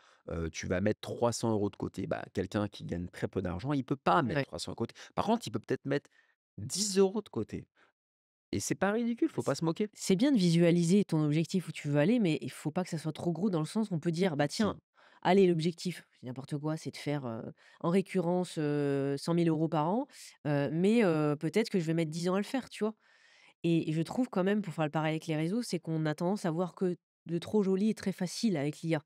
tu vas mettre 300 € de côté. Bah, quelqu'un qui gagne très peu d'argent, il peut pas mettre Ouais. 300 € de côté. Par contre, il peut peut-être mettre 10 € de côté et c'est pas ridicule, faut C pas se moquer. c'est bien de visualiser ton objectif où tu veux aller, mais il faut pas que ça soit trop gros dans le sens où on peut dire: «Bah, tiens, Si, allez, l'objectif, c'est n'importe quoi, c'est de faire, en récurrence, 100 000 € par an, mais peut-être que je vais mettre 10 ans à le faire», tu vois? Et je trouve quand même, pour faire le parallèle avec les réseaux, c'est qu'on a tendance à voir que de trop joli et très facile avec l'IA.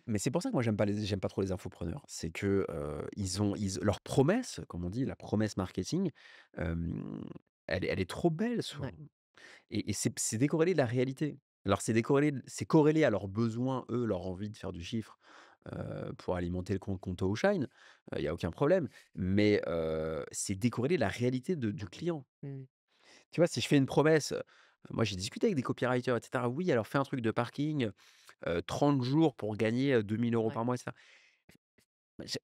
mais c'est pour ça que moi j'aime pas trop les infopreneurs. C'est que, ils leur promesse, comme on dit, la promesse marketing, hem, elle est trop belle Ouais, souvent. Et c'est décorrélé de la réalité. Alors c'est corrélé à leurs besoins, eux, leur envie de faire du chiffre, pour alimenter le compte Conto ou Shine, il y a aucun problème. Mais, c'est décorrélé de la réalité de du client. mmh, Tu vois, si je fais une promesse, moi j'ai discuté avec des copywriters et cetera: «Oui, alors fais un truc de parking, 30 jours pour gagner, 2 000 € ouais, par mois» et cetera.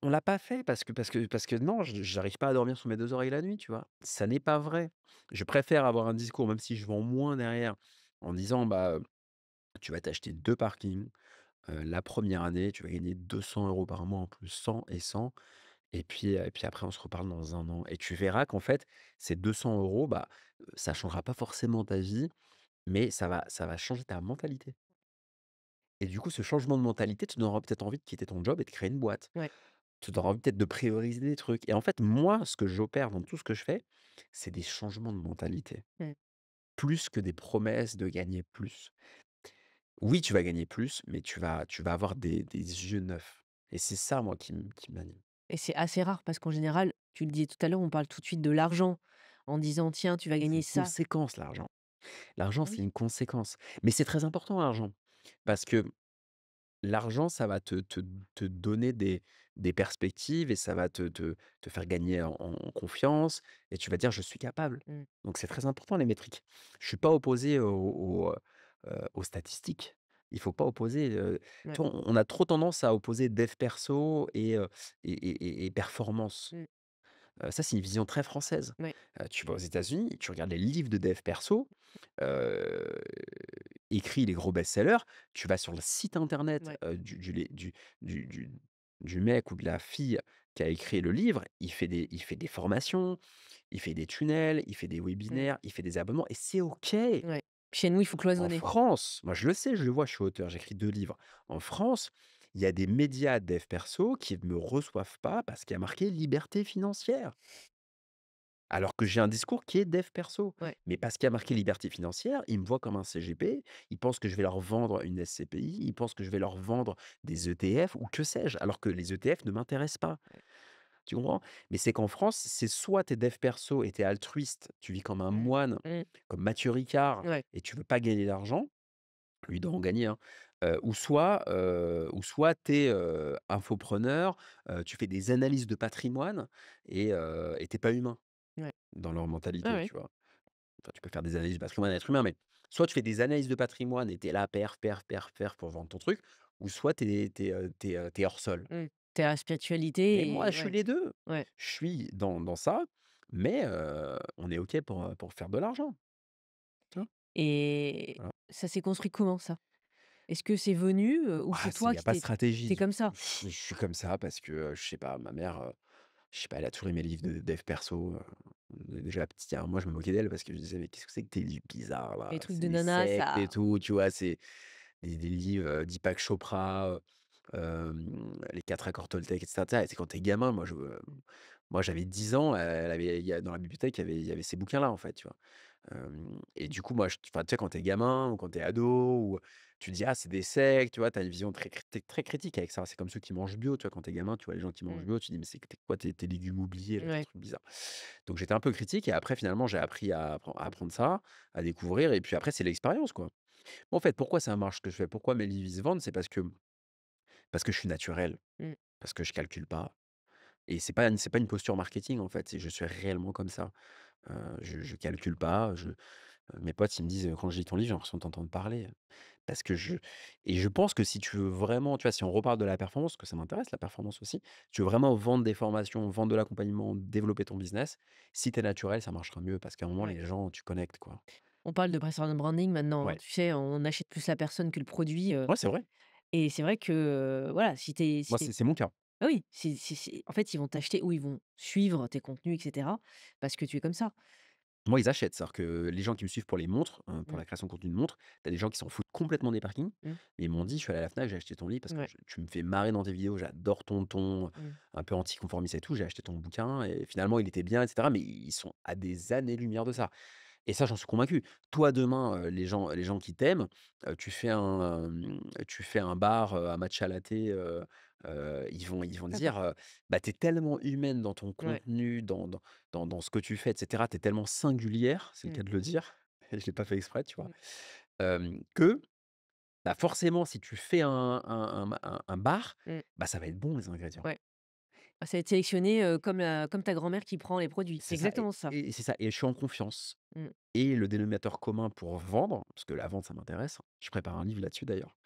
On l'a pas fait parce que non, j'arrive pas à dormir sous mes 2 oreilles la nuit, tu vois? Ça n'est pas vrai. Je préfère avoir un discours, même si je vends moins derrière, en disant: «Bah, tu vas t'acheter 2 parkings, la première année, tu vas gagner 200 € par mois en plus, 100 et 100 et puis après on se reparle dans un an» et tu verras qu'en fait, ces 200 €, bah, ça changera pas forcément ta vie, mais ça va changer ta mentalité et du coup, ce changement de mentalité, tu auras peut-être envie de quitter ton job et de créer une boîte. ouais, Tu auras envie peut-être de prioriser des trucs et en fait, moi, ce que j'opère dans tout ce que je fais, c'est des changements de mentalité, mmh. plus que des promesses de gagner plus. Oui, tu vas gagner plus, mais tu vas avoir des yeux neufs et c'est ça, moi, qui m'anime. Et c'est assez rare parce qu'en général, tu le disais tout à l'heure, on parle tout de suite de l'argent en disant: «Tiens, tu vas C'est gagner une ça». conséquence, l'argent. L'argent, Ah c'est oui. une conséquence, mais c'est très important, l'argent, parce que l'argent, ça va te donner des perspectives et ça va te faire gagner en confiance et tu vas dire: «Je suis capable». Mmh, Donc c'est très important les métriques. Je suis pas opposé aux statistiques. Il faut pas opposer, ouais, tu vois, on a trop tendance à opposer dev perso et performance. mmh, Ça, c'est une vision très française. ouais, Tu vas aux États-Unis, tu regardes les livres de dev perso, heu, écrits, les gros best-sellers, tu vas sur le site internet, ouais, du du du mec ou de la fille qui a écrit le livre, il fait des formations, il fait des tunnels, il fait des mmh, webinaires, il fait des abonnements et c'est OK. ouais. Chez nous, il faut En cloisonner. France, moi je le sais, je le vois, je suis auteur, j'écris 2 livres. En France, il y a des médias dev perso qui ne me reçoivent pas parce qu'il y a marqué liberté financière. Alors que j'ai un discours qui est dev perso. Ouais, Mais parce qu'il y a marqué liberté financière, ils me voient comme un CGP, ils pensent que je vais leur vendre une SCPI, ils pensent que je vais leur vendre des ETF ou que sais-je, alors que les ETF ne m'intéressent pas. ouais, Tu comprends? Mais c'est qu'en France, c'est soit tu es dev perso et tu es altruiste, tu vis comme un mmh, moine, mmh, comme Mathieu Ricard ouais, et tu veux pas gagner d'argent, lui doit en gagner, hein, ou soit tu es, infopreneur, tu fais des analyses de patrimoine et tu pas humain ouais, dans leur ouais, mentalité, ouais, tu vois? Enfin, tu peux faire des analyses de patrimoine, être humain, mais soit tu fais des analyses de patrimoine et tu es là, perf, perf, perf, perf pour vendre ton truc, ou soit tu es hors sol. mmh. Tu la Et moi, spiritualité je et suis ouais, les 2. ouais. Je suis dans ça, mais on est OK pour faire de l'argent, tu vois? Et Voilà. ça s'est construit comment ça? Est-ce que c'est venu, ou Ah, c'est c'est il toi y a qui pas de t'es stratégie. comme ça? Je suis comme ça parce que, je sais pas, ma mère, je sais pas, elle a toujours aimé les livres de dev perso, déjà petite, hein, moi je me moquais d'elle parce que je disais: «Mais qu'est-ce que c'est que tes livres bizarres là? Les trucs C'est de des nana, sectes et ça tout», tu vois? C'est des livres, d'Deepak Chopra, les 4 accords Toltec et cetera, tu sais? C'est quand tu es gamin, moi Moi, j'avais 10 ans, elle avait il y a dans la bibliothèque, il y avait ces bouquins-là, en fait, tu vois? Et du coup, moi, enfin, tu sais, quand t'es gamin ou quand t'es ado ou tu te dis: «Ah, c'est des sectes», tu vois? T'as une vision très critique avec ça. C'est comme ceux qui mangent bio, tu vois? Quand t'es gamin, tu vois les gens qui mangent Mmh. bio, tu te dis: «Mais c'est quoi tes légumes oubliés, là, tes Ouais. trucs bizarres?» Donc j'étais un peu critique et après finalement, j'ai appris à apprendre ça, à découvrir et puis après, c'est l'expérience, quoi. En fait, pourquoi ça marche ce que je fais? Pourquoi mes livres, ils se vendent? C'est parce que je suis naturel, Mmh. parce que je calcule pas et c'est pas une posture marketing, en fait, c'est je suis réellement comme ça. Je calcule pas, mes potes, ils me disent, quand je lis ton livre: «J'ai l'impression de t'entendre parler», parce que je pense que si tu veux vraiment, tu vois, si on reparle de la performance, que ça m'intéresse la performance aussi, tu veux vraiment vendre des formations, vendre de l'accompagnement, développer ton business, si tu es naturel, ça marchera mieux parce qu'à un moment, Ouais. les gens, tu connectes, quoi. On parle de personal branding maintenant, hein. Ouais. Tu sais, on achète plus la personne que le produit, Ouais, c'est vrai. et c'est vrai que, voilà, si Moi, tu c'est mon cas. ah oui, c'est en fait, ils vont t'acheter ou ils vont suivre tes contenus et cetera, parce que tu es comme ça. Moi, ils achètent. C'est-à-dire que les gens qui me suivent pour les montres, pour Mmh. la création de contenu de montres, tu as des gens qui s'en foutent complètement des parkings. Mmh. Mais ils m'ont dit: «Je suis allé à la Fnac, j'ai acheté ton livre parce que Ouais. tu me fais marrer dans tes vidéos, j'adore ton ton, Mmh. un peu anticonformiste et tout, j'ai acheté ton bouquin et finalement il était bien et cetera». Mais ils sont à des années-lumière de ça. Et ça, j'en suis convaincu. Toi, demain, les gens qui t'aiment, tu fais un bar, à matcha latte, ils vont Tout à fait. dire, «Bah, tu es tellement humaine dans ton Ouais. contenu, dans ce que tu fais et cetera, tu es tellement singulière», c'est le Mmh. cas de le dire, et je l'ai pas fait exprès, tu vois? Mmh. Que, bah, forcément, si tu fais un bar, Mmh. bah, ça va être bon les ingrédients. Ouais. Ah, ça va être sélectionné, comme ta grand-mère qui prend les produits. C'est C'est ça et exactement ça. et c'est ça et je suis en confiance Mmh. et le dénominateur commun pour vendre, parce que la vente, ça m'intéresse, je prépare un livre là-dessus d'ailleurs,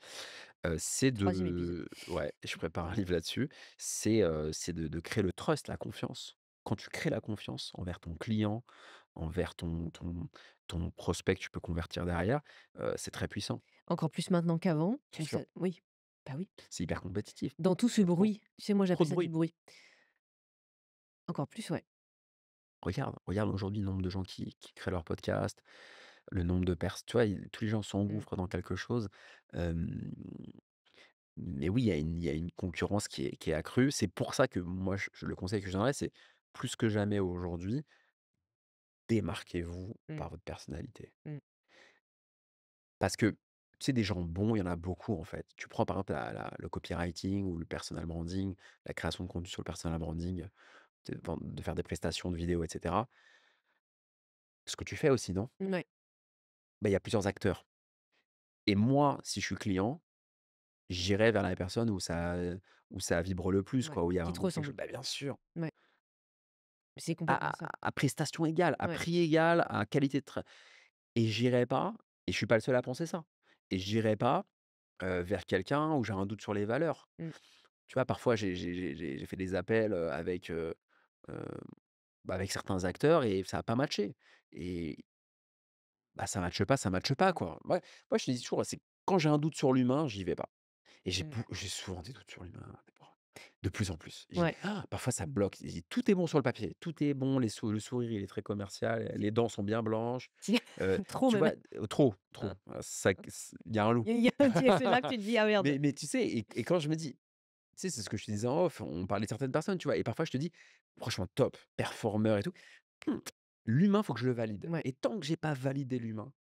c'est 3e épisode. de ouais, je prépare un livre là-dessus, c'est de créer le trust, la confiance. Quand tu crées la confiance envers ton client, envers ton prospect que tu peux convertir derrière, c'est très puissant. Encore plus maintenant qu'avant, Bien mais ça sûr, oui, bah, oui. c'est hyper compétitif, Dans tout ce franchement. bruit, tu sais, moi Trop j'appelle de ça du bruit. bruit. Encore plus, ouais. Regarde aujourd'hui le nombre de gens qui créent leur podcast, le nombre de personnes, tu vois? Tous les gens Mmh. s'engouffrent dans quelque chose. Hem, mais oui, il y a une concurrence qui est accrue. C'est pour ça que moi, le conseil que je donnerais, c'est plus que jamais aujourd'hui, démarquez-vous Mmh. par votre personnalité. Mmh. Parce que, tu sais, des gens bons, il y en a beaucoup, en fait. Tu prends, par exemple, le copywriting ou le personal branding, la création de contenu sur le personal branding, de faire des prestations de vidéos et cetera. Ce que tu fais aussi, non? Ouais. Bah, il y a plusieurs acteurs et moi, si je suis client, j'irai vers la personne où ça vibre le plus, Ouais. quoi, où il y a Qui te vraiment quelque chose, ressemble. bah, bien sûr. Ouais. C'est À complètement à ça. à prestation égale, à Ouais. prix égal, à qualité de et j'irai pas et je suis pas le seul à penser ça et j'irai pas, vers quelqu'un où j'ai un doute sur les valeurs. Mmh. Tu vois, parfois, j'ai fait des appels, heu, avec certains acteurs et ça a pas matché et bah, ça matche pas, Mmh. quoi. Moi, je te dis toujours, c'est quand j'ai un doute sur l'humain, j'y vais pas et Mmh. j'ai souvent des doutes sur l'humain, de plus en plus. Ouais. Parfois ça bloque. Tout est bon sur le papier, tout est bon, le sourire, il est très commercial, Si les dents sont bien blanches, si heu, trop tu même. vois? Trop, trop, Hein. ça il y a un loup. Il y a c'est là que tu te dis: «Ah merde». Mais tu sais et quand je me dis, tu sais, c'est ce que je te disais en off, on parlait de certaines personnes, tu vois? Et parfois je te dis: «Franchement top, performeur et tout». Mmh, L'humain, faut que je le valide Ouais. et tant que j'ai pas validé l'humain,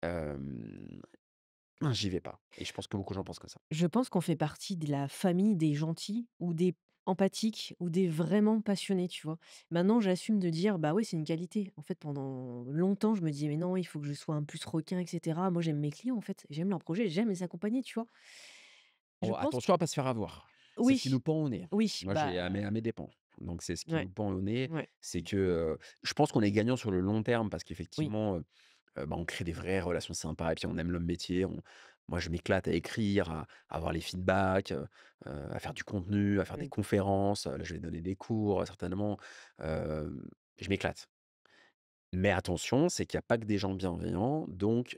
hem, j'y vais pas et je pense que beaucoup de gens pensent comme ça. Je pense qu'on fait partie de la famille des gentils ou des empathiques ou des vraiment passionnés, tu vois? Maintenant, j'assume de dire: «Bah, oui, c'est une qualité». En fait, pendant longtemps, je me disais: «Mais non, il faut que je sois un plus requin et cetera». Moi, j'aime mes clients, en fait, j'aime leurs projets, j'aime les accompagner, tu vois? Je Oh, pense attention à pas se faire avoir. C'est ce qui nous oui, pend au nez. oui, Moi, j'ai bah, à mes dépens. Donc c'est ce qui ouais, nous pend au nez, ouais, c'est que, je pense qu'on est gagnant sur le long terme parce oui, qu'effectivement, bah, on crée des vraies relations sympas et puis on aime le métier. Moi, je m'éclate à écrire, à avoir les feedbacks, à faire du contenu, à faire des mmh, conférences. Là, je vais donner des cours, certainement. Je m'éclate. Mais attention, c'est qu'il y a pas que des gens bienveillants, donc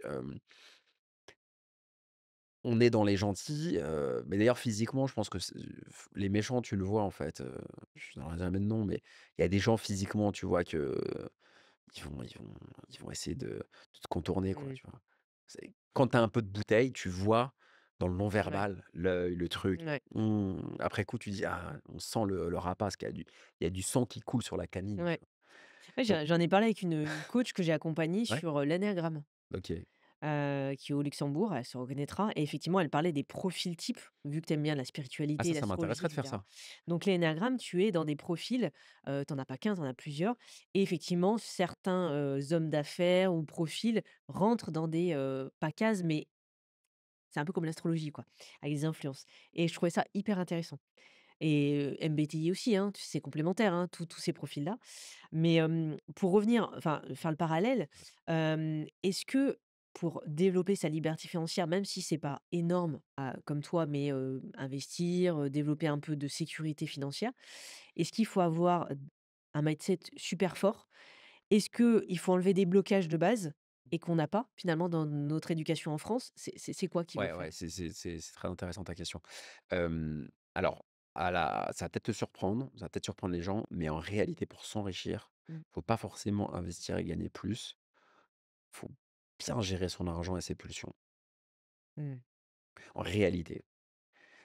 on est dans les gentils, mais d'ailleurs physiquement, je pense que les méchants, tu le vois en fait, je donnerai jamais de nom, mais il y a des gens physiquement, tu vois que, ils vont essayer de te contourner quoi, mmh, tu vois? Quand tu as un peu de bouteille, tu vois dans le Ouais, non-verbal, l'œil, le truc. ouais, Après coup, tu dis: «Ah, on sent le rapace, qu'il y a il y a du sang qui coule sur la canine», tu ouais. vois? Ouais, Donc j'en ai parlé avec une coach que j'ai accompagnée ouais, sur, l'énéagramme. OK. Qui est au Luxembourg, elle se reconnaîtra et effectivement, elle parlait des profils types, vu que tu aimes bien la Ah spiritualité, ça l'astrologie m'intéresserait et de faire cetera. ça. Donc l'énéagramme, tu es dans des profils, tu as pas qu'un, tu en as plusieurs et effectivement, certains, hommes d'affaires ou profils rentrent dans des, pas cases, mais c'est un peu comme l'astrologie, quoi, avec des influences et je trouvais ça hyper intéressant et MBTI aussi, hein, c'est complémentaire, hein, tous ces profils-là. Mais, pour revenir enfin, faire le parallèle, est-ce que pour développer sa liberté financière, même si c'est pas énorme, comme toi, mais, investir, développer un peu de sécurité financière, est-ce qu'il faut avoir un mindset super fort? Est-ce qu'il faut enlever des blocages de base et qu'on n'a pas finalement dans notre éducation en France? C'est quoi qu'il faut Ouais, ouais, faire? c'est très intéressant ta question. Alors, ça va peut-être te surprendre, ça va peut-être surprendre les gens, mais en réalité, pour s'enrichir, Mmh. faut pas forcément investir et gagner plus. Faut bien gérer son argent et ses pulsions, Mmh. en réalité.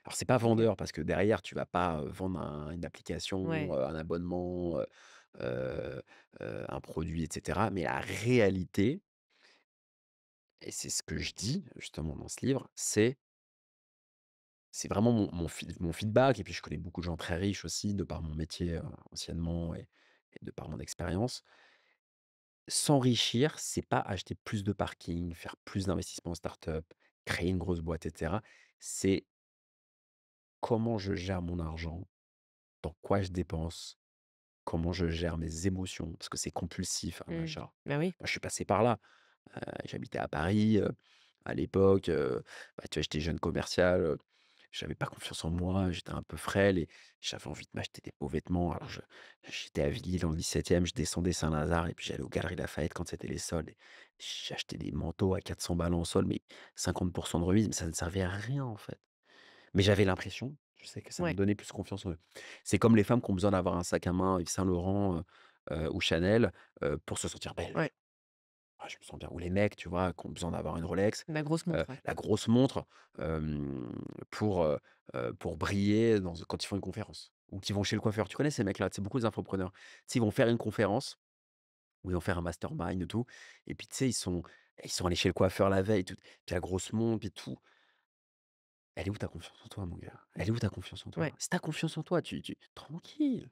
Alors c'est pas OK. vendeur parce que derrière tu vas pas, vendre une application, Ouais. un abonnement, heu un produit et cetera. Mais la réalité et c'est ce que je dis justement dans ce livre, c'est vraiment mon feedback et puis je connais beaucoup de gens très riches aussi de par mon métier, anciennement et de par mon expérience. S'enrichir, c'est pas acheter plus de parking, faire plus d'investissements en start-up, créer une grosse boîte et cetera. C'est comment je gère mon argent, dans quoi je dépense, comment je gère mes émotions, parce que c'est compulsif un Mmh. achat. Bah, oui. Moi, je suis passé par là. J'habitais à Paris, à l'époque, bah, tu vois, j'étais jeune commercial, j'avais pas confiance en moi, j'étais un peu frêle et j'avais envie de m'acheter des beaux vêtements. Alors j'étais à Villiers dans le 17e, je descendais Saint-Lazare et puis j'allais aux Galeries Lafayette quand c'était les soldes et j'achetais des manteaux à 400 balles en solde, mais 50 de remise, mais ça ne servait à rien, en fait. Mais j'avais l'impression, je sais que ça me Ouais. donnait plus confiance en eux. C'est comme les femmes qui ont besoin d'avoir un sac à main Yves Saint Laurent, ou Chanel, pour se sentir belles. Ouais. Ah, je me sens bien. Ou les mecs, tu vois, qui ont besoin d'avoir une Rolex, La grosse montre, ouais. la grosse montre, pour, pour briller quand ils font une conférence ou qui vont chez le coiffeur. Tu connais ces mecs-là? C'est beaucoup les infopreneurs. Tu sais, ils vont faire une conférence ou ils vont faire un mastermind et tout et puis, tu sais, ils sont allés chez le coiffeur la veille, tout, puis la grosse montre et tout. Elle est où ta confiance en toi, mon gars? Elle est où ta confiance en toi? Ouais. Si tu confiance en toi, tranquille,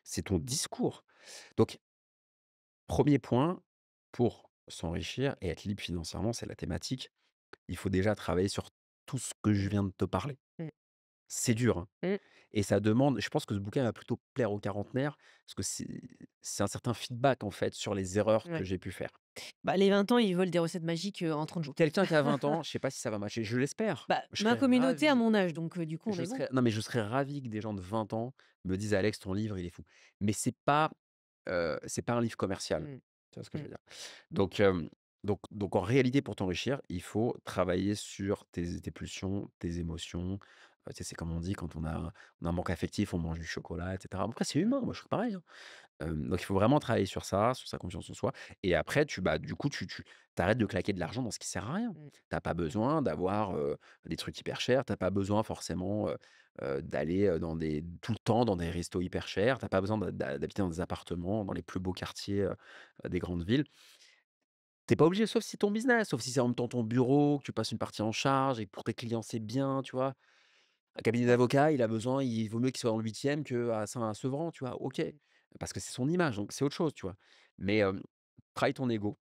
c'est ton discours. Donc premier point pour s'enrichir et être libre financièrement, c'est la thématique. Il faut déjà travailler sur tout ce que je Mmh. viens de te parler. Mmh. C'est dur, hein, Mmh. et ça demande je pense que ce bouquin va plutôt plaire aux quarantenaires parce que c'est un certain feedback, en fait, sur les erreurs que Ouais. j'ai pu faire. Bah, les 20 ans, ils veulent des recettes magiques, en 30 jours. Quelqu'un qui a 20 ans, je sais pas si ça va matcher, je l'espère. Bah, Je ma serais communauté a ravi. mon âge, donc du coup, on Je est bon. serais non, mais je serais ravi que des gens de 20 ans me disent: «Alex, ton livre, il est fou». Mais c'est pas un livre commercial. Mmh. Tu vois ce que je Mmh. veux dire? Donc en réalité, pour t'enrichir, il faut travailler sur tes pulsions, tes émotions. Tu sais, c'est comme on dit quand on a un manque affectif, on mange du chocolat et cetera. Après, c'est humain, moi, je suis pareil, hein. Donc il faut vraiment travailler sur ça, sur sa confiance en soi et après du coup, tu arrêtes de claquer de l'argent dans ce qui sert à rien. Mmh. T'as pas besoin d'avoir, des trucs hyper chers, t'as pas besoin forcément, d'aller, dans des tout le temps dans des restos hyper chers, t'as pas besoin d'habiter dans des appartements dans les plus beaux quartiers, des grandes villes. T'es pas obligé, sauf si c'est ton business, sauf si c'est en même temps ton bureau, que tu passes une partie en charge et que pour tes clients, c'est bien, tu vois? Un cabinet Ouais. d'avocat, il vaut mieux qu'il soit dans le 8e qu'à Saint Sevran, tu vois? OK, Mmh. parce que c'est son image, donc c'est autre chose, tu vois? Mais, travaille ton ego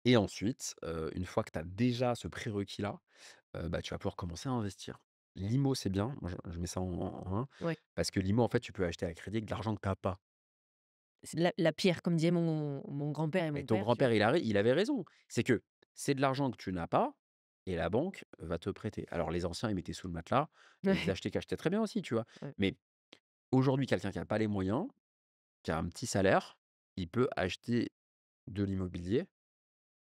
et ensuite, une fois que tu as déjà ce prérequis-là, bah, tu vas pouvoir commencer à investir. L'IMO, c'est bien, moi je mets ça en 1 Ouais. parce que l'IMO, en fait, tu peux acheter à crédit avec de l'argent que tu as pas C'est la pierre, comme disaient mon grand-père et et mon ton père, tu grand-père, vois? il avait raison. C'est que c'est de l'argent que tu n'as pas et la banque va te prêter. Alors les anciens, ils mettaient sous le matelas et ils Ouais. achetaient qui achetaient très bien aussi, tu vois? Ouais. Mais aujourd'hui, quelqu'un qui a pas les moyens, qui a un petit salaire, il peut acheter de l'immobilier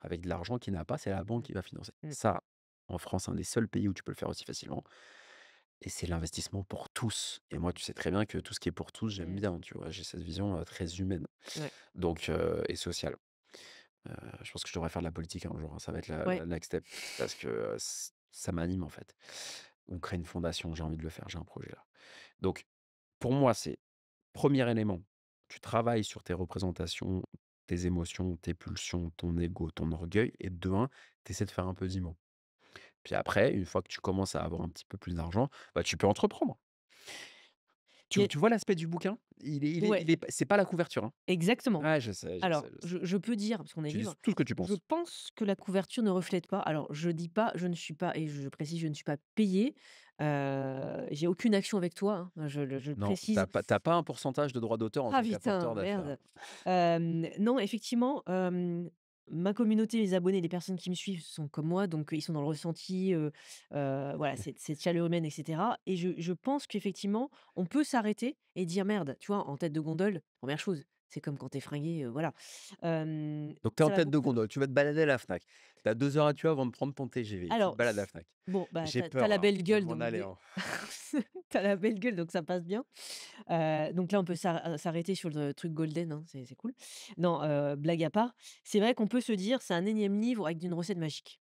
avec de l'argent qu'il n'a pas, c'est la banque Mmh. qui va financer. Mmh. Ça, en France, c'est un des seuls pays où tu peux le faire aussi facilement et c'est l'investissement pour tous et moi, tu sais très bien que tout ce qui est pour tous, j'aime Mmh. bien, tu vois? J'ai cette vision, très humaine Ouais. donc et sociale. Je pense que je devrais faire de la politique un jour, hein, ça va être la Ouais. next step parce que, ça m'anime en fait. On crée une fondation, j'ai envie de le faire, j'ai un projet là. Donc pour moi, c'est premier élément, tu travailles sur tes représentations, tes émotions, tes pulsions, ton ego, ton orgueil et de 1, tu essaies de faire un peu d'IMO. Puis après, une fois que tu commences à avoir un petit peu plus d'argent, bah, tu peux entreprendre. Il y a Tu vois l'aspect du bouquin? ouais, C'est pas la couverture, hein? exactement. Ouais, je sais, je sais, Alors, je sais. je peux dire, parce qu'on est Tu dis libre, tout ce que tu je penses. pense que la couverture ne reflète pas, alors je dis pas, je ne suis pas, et je précise, je ne suis pas payée, j'ai aucune action avec toi, hein, je le Non, tu précise. as pas un pourcentage de droit d'auteur en Ah tant putain, qu'apporteur d'affaires. merde. Non, effectivement, ma communauté, les abonnés, les personnes qui me suivent sont comme moi, donc ils sont dans le ressenti, voilà, cette chaleur humaine et cetera, et je pense qu'effectivement, on peut s'arrêter et dire: «Merde», tu vois? En tête de gondole, première chose, c'est comme quand tu es fringué, voilà. Donc tu es en Ça va tête de beaucoup gondole, tu vas te balader à la Fnac. Tu as 2 heures à tuer avant de prendre ton TGV. Tu te alors, balades à la Fnac. bon, bah, J'ai tu as peur la là, belle je vais gueule, m'en donc aller, des hein. tu la belle gueule, donc ça passe bien. Donc là, on peut s'arrêter sur le truc golden, hein, c'est cool. Non, blague à part, c'est vrai qu'on peut se dire: «C'est un énième livre avec une recette magique».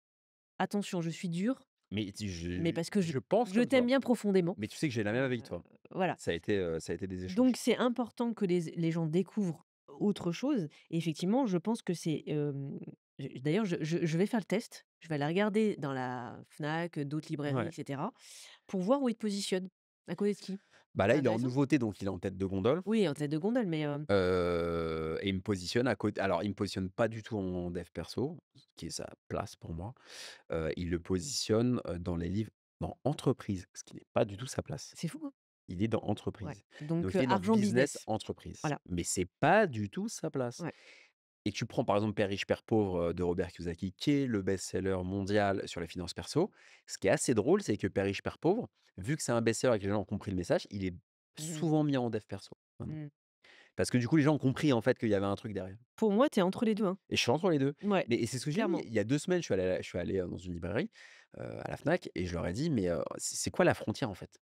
Attention, je suis dure, Mais mais parce que je pense je comme t'aime toi. bien profondément. Mais tu sais que j'ai la même avec toi. Voilà. Ça a été des Donc échanges. c'est important que les gens découvrent autre chose, et effectivement, je pense que c'est, d'ailleurs, je vais faire le test. Je vais aller regarder dans la Fnac, d'autres librairies et Ouais. cetera, pour voir où ils te positionnent. À côté de qui? Bah là, C'est il est en intéressant. nouveauté, donc il est en tête de gondole. Oui, en tête de gondole, mais, Et il me positionne à côté alors il me positionne pas du tout en dev perso, qui est sa place pour moi. Il le positionne, dans les livres dans entreprise, ce qui n'est pas du tout sa place. c'est fou, hein? Il est dans Ouais. entreprise. Donc Donc, il est dans argent business business. entreprise, Voilà. mais c'est pas du tout sa place. Ouais. Et tu prends par exemple Père riche, père pauvre, de Robert Kiyosaki, qui est le best-seller mondial sur les finances perso. Ce qui est assez drôle, c'est que Père riche, père pauvre, vu que c'est un best-seller et que les gens ont compris le message, il est Mmh. souvent mis en dev perso, maintenant. Mmh. Parce que du coup, les gens ont compris en fait qu'il y avait un truc derrière. Pour moi, tu es entre les 2, hein. Et je suis entre les 2. Ouais, Mais et c'est ce que j'ai dit, clairement. il y a 2 semaines, je suis allé, dans une librairie, à la Fnac et je leur ai dit: «Mais, c'est quoi la frontière en fait?»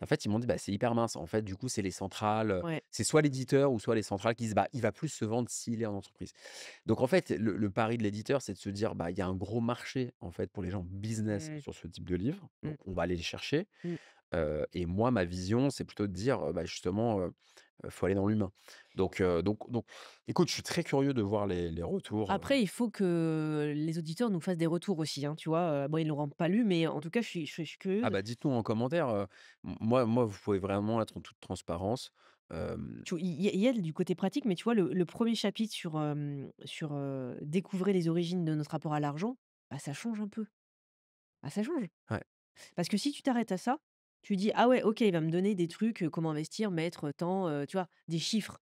Et en fait, ils m'ont dit: «Bah, c'est hyper mince. En fait, du coup, c'est les centrales, Ouais. c'est soit l'éditeur ou soit les centrales qui disent: "Bah, il va plus se vendre s'il est en entreprise".» Donc en fait, le pari de l'éditeur, c'est de se dire: «Bah, il y a un gros marché, en fait, pour les gens business Mmh. sur ce type de livre, Mmh. donc on va aller les chercher». Mmh. Et moi, ma vision, c'est plutôt de dire, bah, justement, faut aller dans l'humain. Donc écoute, je suis très curieux de voir les retours, Après, il faut que les auditeurs nous fassent des retours aussi, hein, tu vois? Bon, ils l'auront pas lu, mais en tout cas, je suis Ah curieuse. bah, dites-nous en commentaire, moi, vous pouvez vraiment être en toute transparence. Hem, Il y a du côté pratique, mais tu vois, le 1er chapitre sur, découvrir les origines de notre rapport à l'argent, bah, ça change un peu. Ah, ça change. ouais, Parce que si tu t'arrêtes à ça, tu dis: «Ah ouais, OK, il va me donner des trucs, comment investir, mettre tant», tu vois? Des chiffres.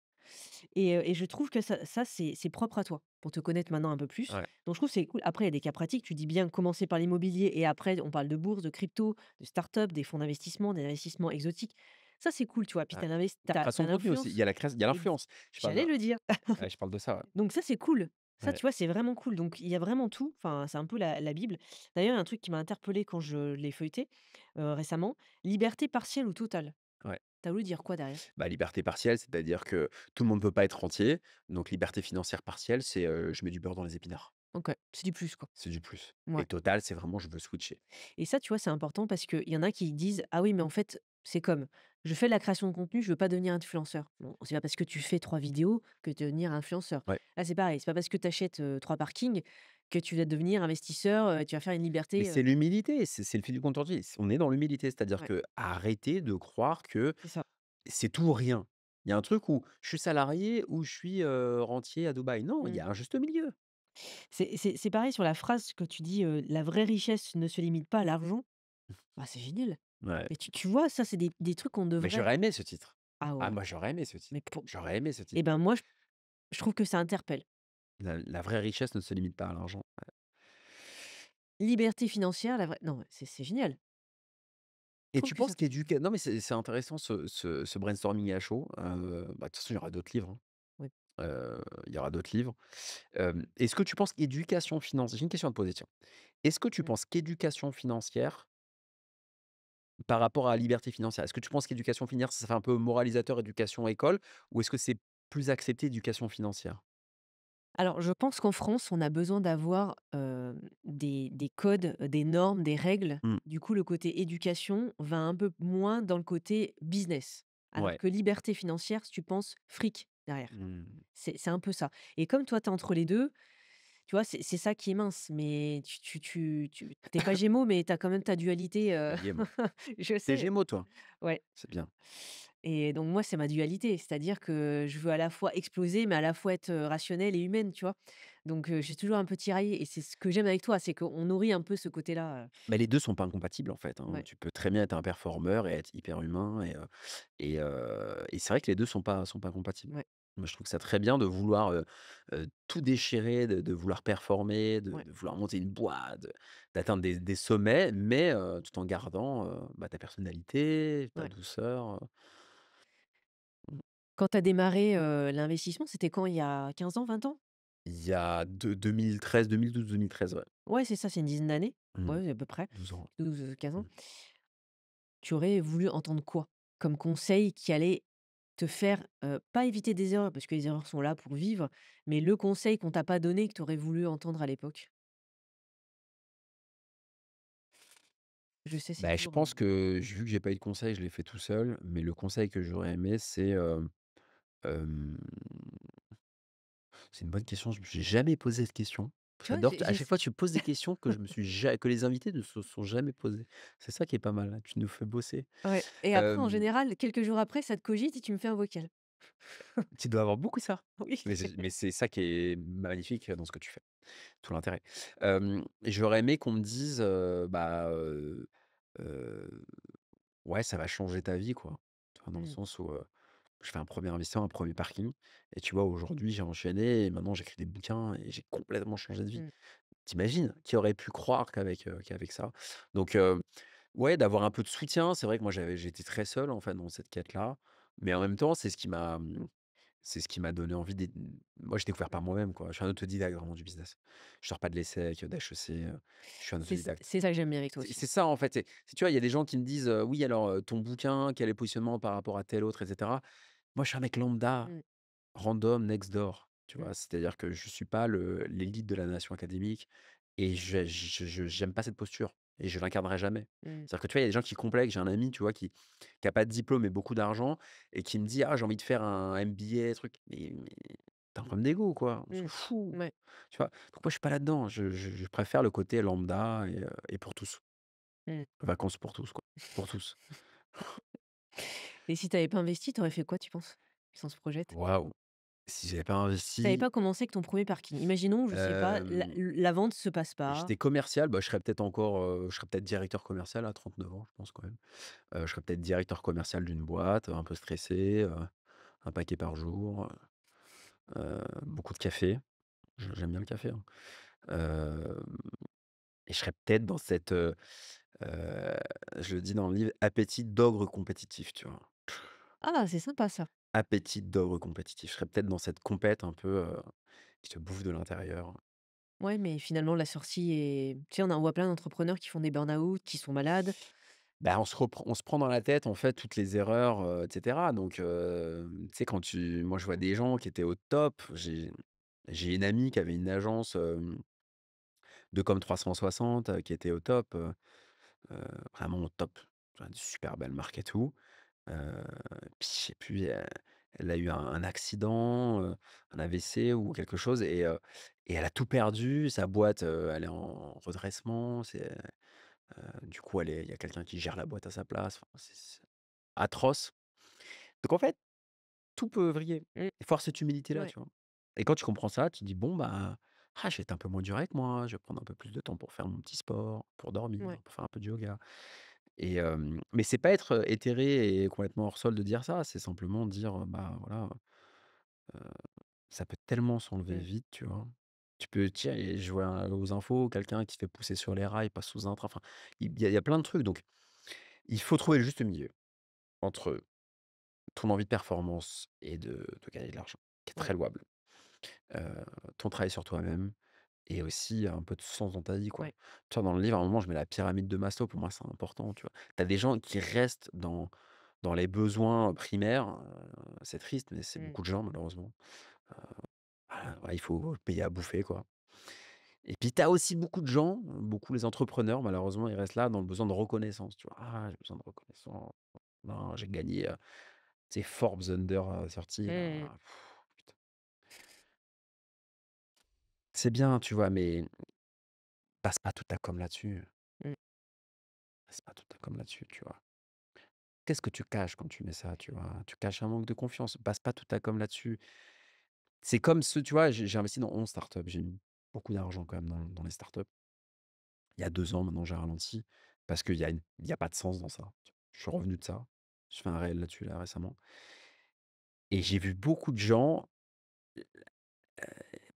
Et je trouve que ça c'est propre à toi, pour te connaître maintenant un peu plus. ouais. Donc je trouve que c'est cool. Après, il y a des cas pratiques, tu dis bien commencer par l'immobilier et après on parle de bourse, de crypto, de start-up, des fonds d'investissement, des investissements exotiques. Ça, c'est cool, tu vois? Puis Ouais. tu as Création de contenu aussi, il l'influence. y a il y a Ex l'influence. Je parle J'allais de le dire. ouais, je parle de ça, ouais. Donc ça, c'est cool. Ça, Ouais. tu vois, c'est vraiment cool. Donc il y a vraiment tout. Enfin, c'est un peu la Bible. D'ailleurs, il y a un truc qui m'a interpellée quand je l'ai feuilleté, récemment: liberté partielle ou totale. Ouais. Tu as voulu dire quoi derrière? Bah, liberté partielle, c'est-à-dire que tout le monde ne peut pas être rentier, donc liberté financière partielle, c'est, je mets du beurre dans les épinards. OK, c'est du plus, quoi. C'est du plus et Ouais. total, c'est vraiment je veux switcher. Et ça, tu vois, c'est important parce qu'il y en a qui disent: «Ah oui, mais en fait, c'est comme, je fais de la création de contenu, je veux pas devenir influenceur». Non, c'est pas parce que tu fais 3 vidéos que tu vas devenir influenceur. Ouais. Là, c'est pareil, c'est pas parce que tu achètes, 3 parkings que tu vas devenir investisseur, tu vas faire une Mais liberté, c'est l'humilité, c'est le fil du contournement. On est dans l'humilité, c'est-à-dire ouais, que arrêtez de croire que c'est ça. c'est tout ou rien. Il y a un truc où je suis salarié ou je suis, rentier à Dubaï. Non, il y Mmh. a un juste milieu. C'est pareil sur la phrase que tu dis, «La vraie richesse ne se limite pas à l'argent». Ah, c'est génial. Ouais, Mais tu vois, ça, c'est des trucs qu'on mais devrait. j'aurais aimé ce titre. Ah Ah ouais, moi, j'aurais aimé ce titre. mais pour J'aurais aimé ce et titre. ben, moi, je trouve que ça interpelle. La vraie richesse ne se limite pas à l'argent. Liberté financière, la vraie non, ouais, c'est génial. Je Et trouve tu que ça penses qu'éduquer non mais c'est intéressant ce brainstorming à chaud, bah, de toute façon, il y aura d'autres livres, hein. ouais. Il y aura d'autres livres. Est-ce que tu penses qu'éducation financière j'ai une question à te poser, tiens. Est-ce que tu Mmh. penses qu'éducation financière, par rapport à la liberté financière, est-ce que tu penses qu'éducation financière, ça fait un peu moralisateur éducation école ou est-ce que c'est plus accepté éducation financière? Alors, je pense qu'en France, on a besoin d'avoir, des codes, des normes, des règles. Mmh. Du coup, le côté éducation va un peu moins dans le côté business. Alors Ouais. que liberté financière, si tu penses fric derrière. Mmh. C'est un peu ça. Et comme toi, tu es entre les 2, tu vois, c'est ça qui est mince. Mais tu pas Gémeaux, mais tu as quand même ta dualité, Ça y est, moi. je Tu sais. Gémeaux, toi? Ouais. C'est bien. Et donc moi, c'est ma dualité, c'est-à-dire que je veux à la fois exploser, mais à la fois être, rationnelle et humaine, tu vois? Donc j'ai toujours un peu tiraillé et c'est ce que j'aime avec toi, c'est qu'on nourrit un peu ce côté-là, Mais les 2 sont pas incompatibles, en fait, hein. ouais, Tu peux très bien être un performeur et être hyper humain et c'est vrai que les 2 sont pas compatibles. ouais, Moi, je trouve ça très bien de vouloir, tout déchirer, de vouloir performer, de ouais, de vouloir monter une boîte, d'atteindre des sommets, mais tout en gardant, bah, ta personnalité, ta ouais. douceur, mmh. Quand tu as démarré, l'investissement, c'était quand? Il y a 15 ans, 20 ans? Il y a 2012-2013, ouais. Ouais, c'est ça, c'est une dizaine d'années. Mmh. Ouais, à peu près, 12 ans. 12, 15 ans. Mmh. Tu aurais voulu entendre quoi comme conseil qui allait te faire, pas éviter des erreurs, parce que les erreurs sont là pour vivre, mais le conseil qu'on t'a pas donné, que tu aurais voulu entendre à l'époque? Je sais, c'est Bah, je toujours, pense que vu que j'ai pas eu de conseils, je l'ai fait tout seul, mais le conseil que j'aurais aimé, hem c'est une bonne question, je me suis jamais posé cette question. tu vois, J'adore, à chaque fois tu poses des questions que les invités ne se sont jamais posées. C'est ça qui est pas mal, hein, tu nous fais bosser. ouais, et après, en Hem, général, quelques jours après, ça te cogite et tu me fais un vocal. Tu dois avoir beaucoup ça. Oui. Mais c'est ça qui est magnifique dans ce que tu fais, tout l'intérêt. J'aurais aimé qu'on me dise, heu, ouais, ça va changer ta vie, quoi. Tu vois? Dans le Mmh, sens où, je fais un premier investissement, un premier parking et tu vois, aujourd'hui, j'ai enchaîné et maintenant j'écris des bouquins et j'ai complètement changé de vie. mmh, T'imagines? Qui aurait pu croire qu'avec ça? Donc ouais, d'avoir un peu de soutien. C'est vrai que moi, j'étais très seul, en fait, dans cette quête-là, mais en même temps, c'est ce qui m'a donné envie moi, j'ai découvert par mmh. moi-même, quoi. Je suis un autodidacte vraiment du business. Je sors pas de l'ESSEC, d'HEC, je suis un autodidacte. C'est ça que j'aime bien avec toi C'est aussi. c'est ça, en fait, tu vois, il y a des gens qui me disent, «Oui, alors, ton bouquin, quel est le positionnement par rapport à tel autre?» et cetera. Moi, je suis un mec lambda. Mmh, Random next door, tu mmh, vois? C'est-à-dire que je suis pas l'élite de la nation académique et j'aime pas cette posture et je l'incarnerai jamais. mmh, C'est-à-dire que, tu vois, il y a des gens qui complexent. J'ai un ami, tu vois, qui a pas de diplôme et beaucoup d'argent et qui me dit: «Ah, j'ai envie de faire un MBA, truc». Mais tu un problème d'ego, quoi, on s'en mmh. fout, Ouais, tu vois? Donc moi, je suis pas là-dedans. Je préfère le côté lambda et pour tous. mmh. Vacances pour tous, quoi, pour tous. Et si tu avais pas investi, tu aurais fait quoi, tu penses? Si on se projette? Waouh! Si j'avais pas Tu avais investi, pas commencé avec ton premier parking. Imaginons, je sais pas, hem la vente se passe pas. j'étais commercial, bah, je serais peut-être directeur commercial à 39 ans, je pense quand même. Je serais peut-être directeur commercial d'une boîte, un peu stressé, 1 paquet par jour, beaucoup de café. J'aime bien le café, hein. Hem et je serais peut-être dans heu, je le dis dans le livre, appétit d'ogre compétitif, tu vois? Ah, c'est sympa ça. Appétit d'ogre compétitif. Je serais peut-être dans cette compète un peu, qui te bouffe de l'intérieur. Ouais, mais finalement la sortie est tu sais, on voit plein d'entrepreneurs qui font des burn-out, qui sont malades. Bah, on se prend dans la tête, en fait, toutes les erreurs, et cetera. Donc, tu sais, moi, je vois des gens qui étaient au top. J'ai une amie qui avait une agence, de com 360, qui était au top, vraiment au top. Tu vois, une super belle marque et tout. Heu, Puis je sais plus, elle a eu un accident, un AVC ou quelque chose et elle a tout perdu. Sa boîte, elle est en redressement. Du coup, il y a quelqu'un qui gère la boîte à sa place. Enfin, c'est atroce. Donc en fait, tout peut vriller. Mmh, Il faut avoir cette humilité-là, ouais, tu vois? Et quand tu comprends ça, tu te dis: «Bon, bah, je vais être un peu moins dur avec moi, je vais prendre un peu plus de temps pour faire mon petit sport, pour dormir, ouais, pour faire un peu de yoga». Mais c'est pas être, éthéré et complètement hors sol de dire ça, c'est simplement dire, bah, voilà, ça peut tellement s'enlever mmh, vite, tu vois? Tu peux tiens et je vois aux infos quelqu'un qui se fait pousser sur les rails, passe sous un train, enfin, il y a plein de trucs donc il faut trouver le juste milieu entre ton envie de performance et de gagner de l'argent, qui est ouais, très louable. Ton travail sur toi-même et aussi un peu de sens dans ta vie, quoi. ouais, Tu vois, dans le livre, à un moment, je mets la pyramide de Maslow, pour moi, c'est important, tu vois? Tu as des gens qui restent dans les besoins primaires, c'est triste, mais c'est mmh. beaucoup de gens, malheureusement. Voilà, il faut payer à bouffer, quoi. Et puis tu as aussi beaucoup de gens, beaucoup les entrepreneurs malheureusement, ils restent là dans le besoin de reconnaissance, tu vois? «Ah, j'ai besoin de reconnaissance. Non, j'ai gagné, tu sais Forbes Under, 30 Mmh mh. là, putain». C'est bien, tu vois? Mais passe pas toute ta com là-dessus, Mmh. passe pas toute ta com là-dessus, tu vois? Qu'est-ce que tu caches quand tu mets ça, tu vois? Tu caches un manque de confiance, passe pas toute ta com là-dessus. C'est comme ce tu vois, j'ai investi dans 11 startups, j'ai mis beaucoup d'argent quand même dans les startups. Il y a 2 ans maintenant, j'ai ralenti parce qu'il y a pas de sens dans ça. Je suis revenu de ça. Je fais un réel là-dessus là récemment et j'ai vu beaucoup de gens,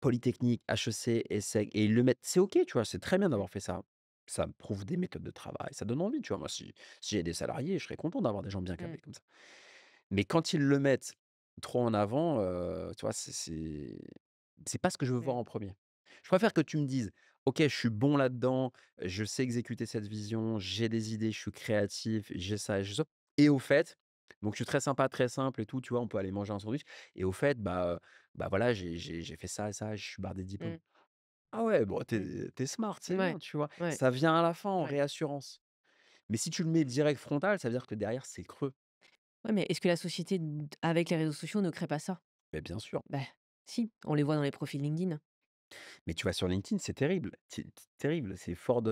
Polytechnique, HEC, ESSEC et ils le mettent c'est OK, tu vois? C'est très bien Mmh. d'avoir fait ça. Ça me prouve des méthodes de travail, ça donne envie, tu vois? Moi, si j'ai des salariés, je serais content d'avoir des gens bien Mmh. câblés comme ça. Mais quand ils le mettent trop en avant, tu vois? C'est pas ce que je veux voir Mmh. en premier. Je préfère que tu me dises: «OK, je suis bon là-dedans, je sais exécuter cette vision, j'ai des idées, je suis créatif, j'ai ça et j'ai ça et au fait» donc je suis très sympa, très simple et tout, tu vois? On peut aller manger un sandwich et au fait, bah, voilà, j'ai fait ça et ça, je suis bardé de diplômes. Mmh. Ah ouais, bon, Mmh. tu smart, c'est Ouais. bien, tu vois? Ouais. Ça vient à la fin en Ouais. réassurance. Mais si tu le mets direct frontal, ça veut dire que derrière, c'est creux. Ouais, mais est-ce que la société avec les réseaux sociaux ne crée pas ça? Mais bien sûr. Bah, si, on les voit dans les profils LinkedIn. Mais tu vas sur LinkedIn, c'est terrible, c'est terrible. C'est Ford,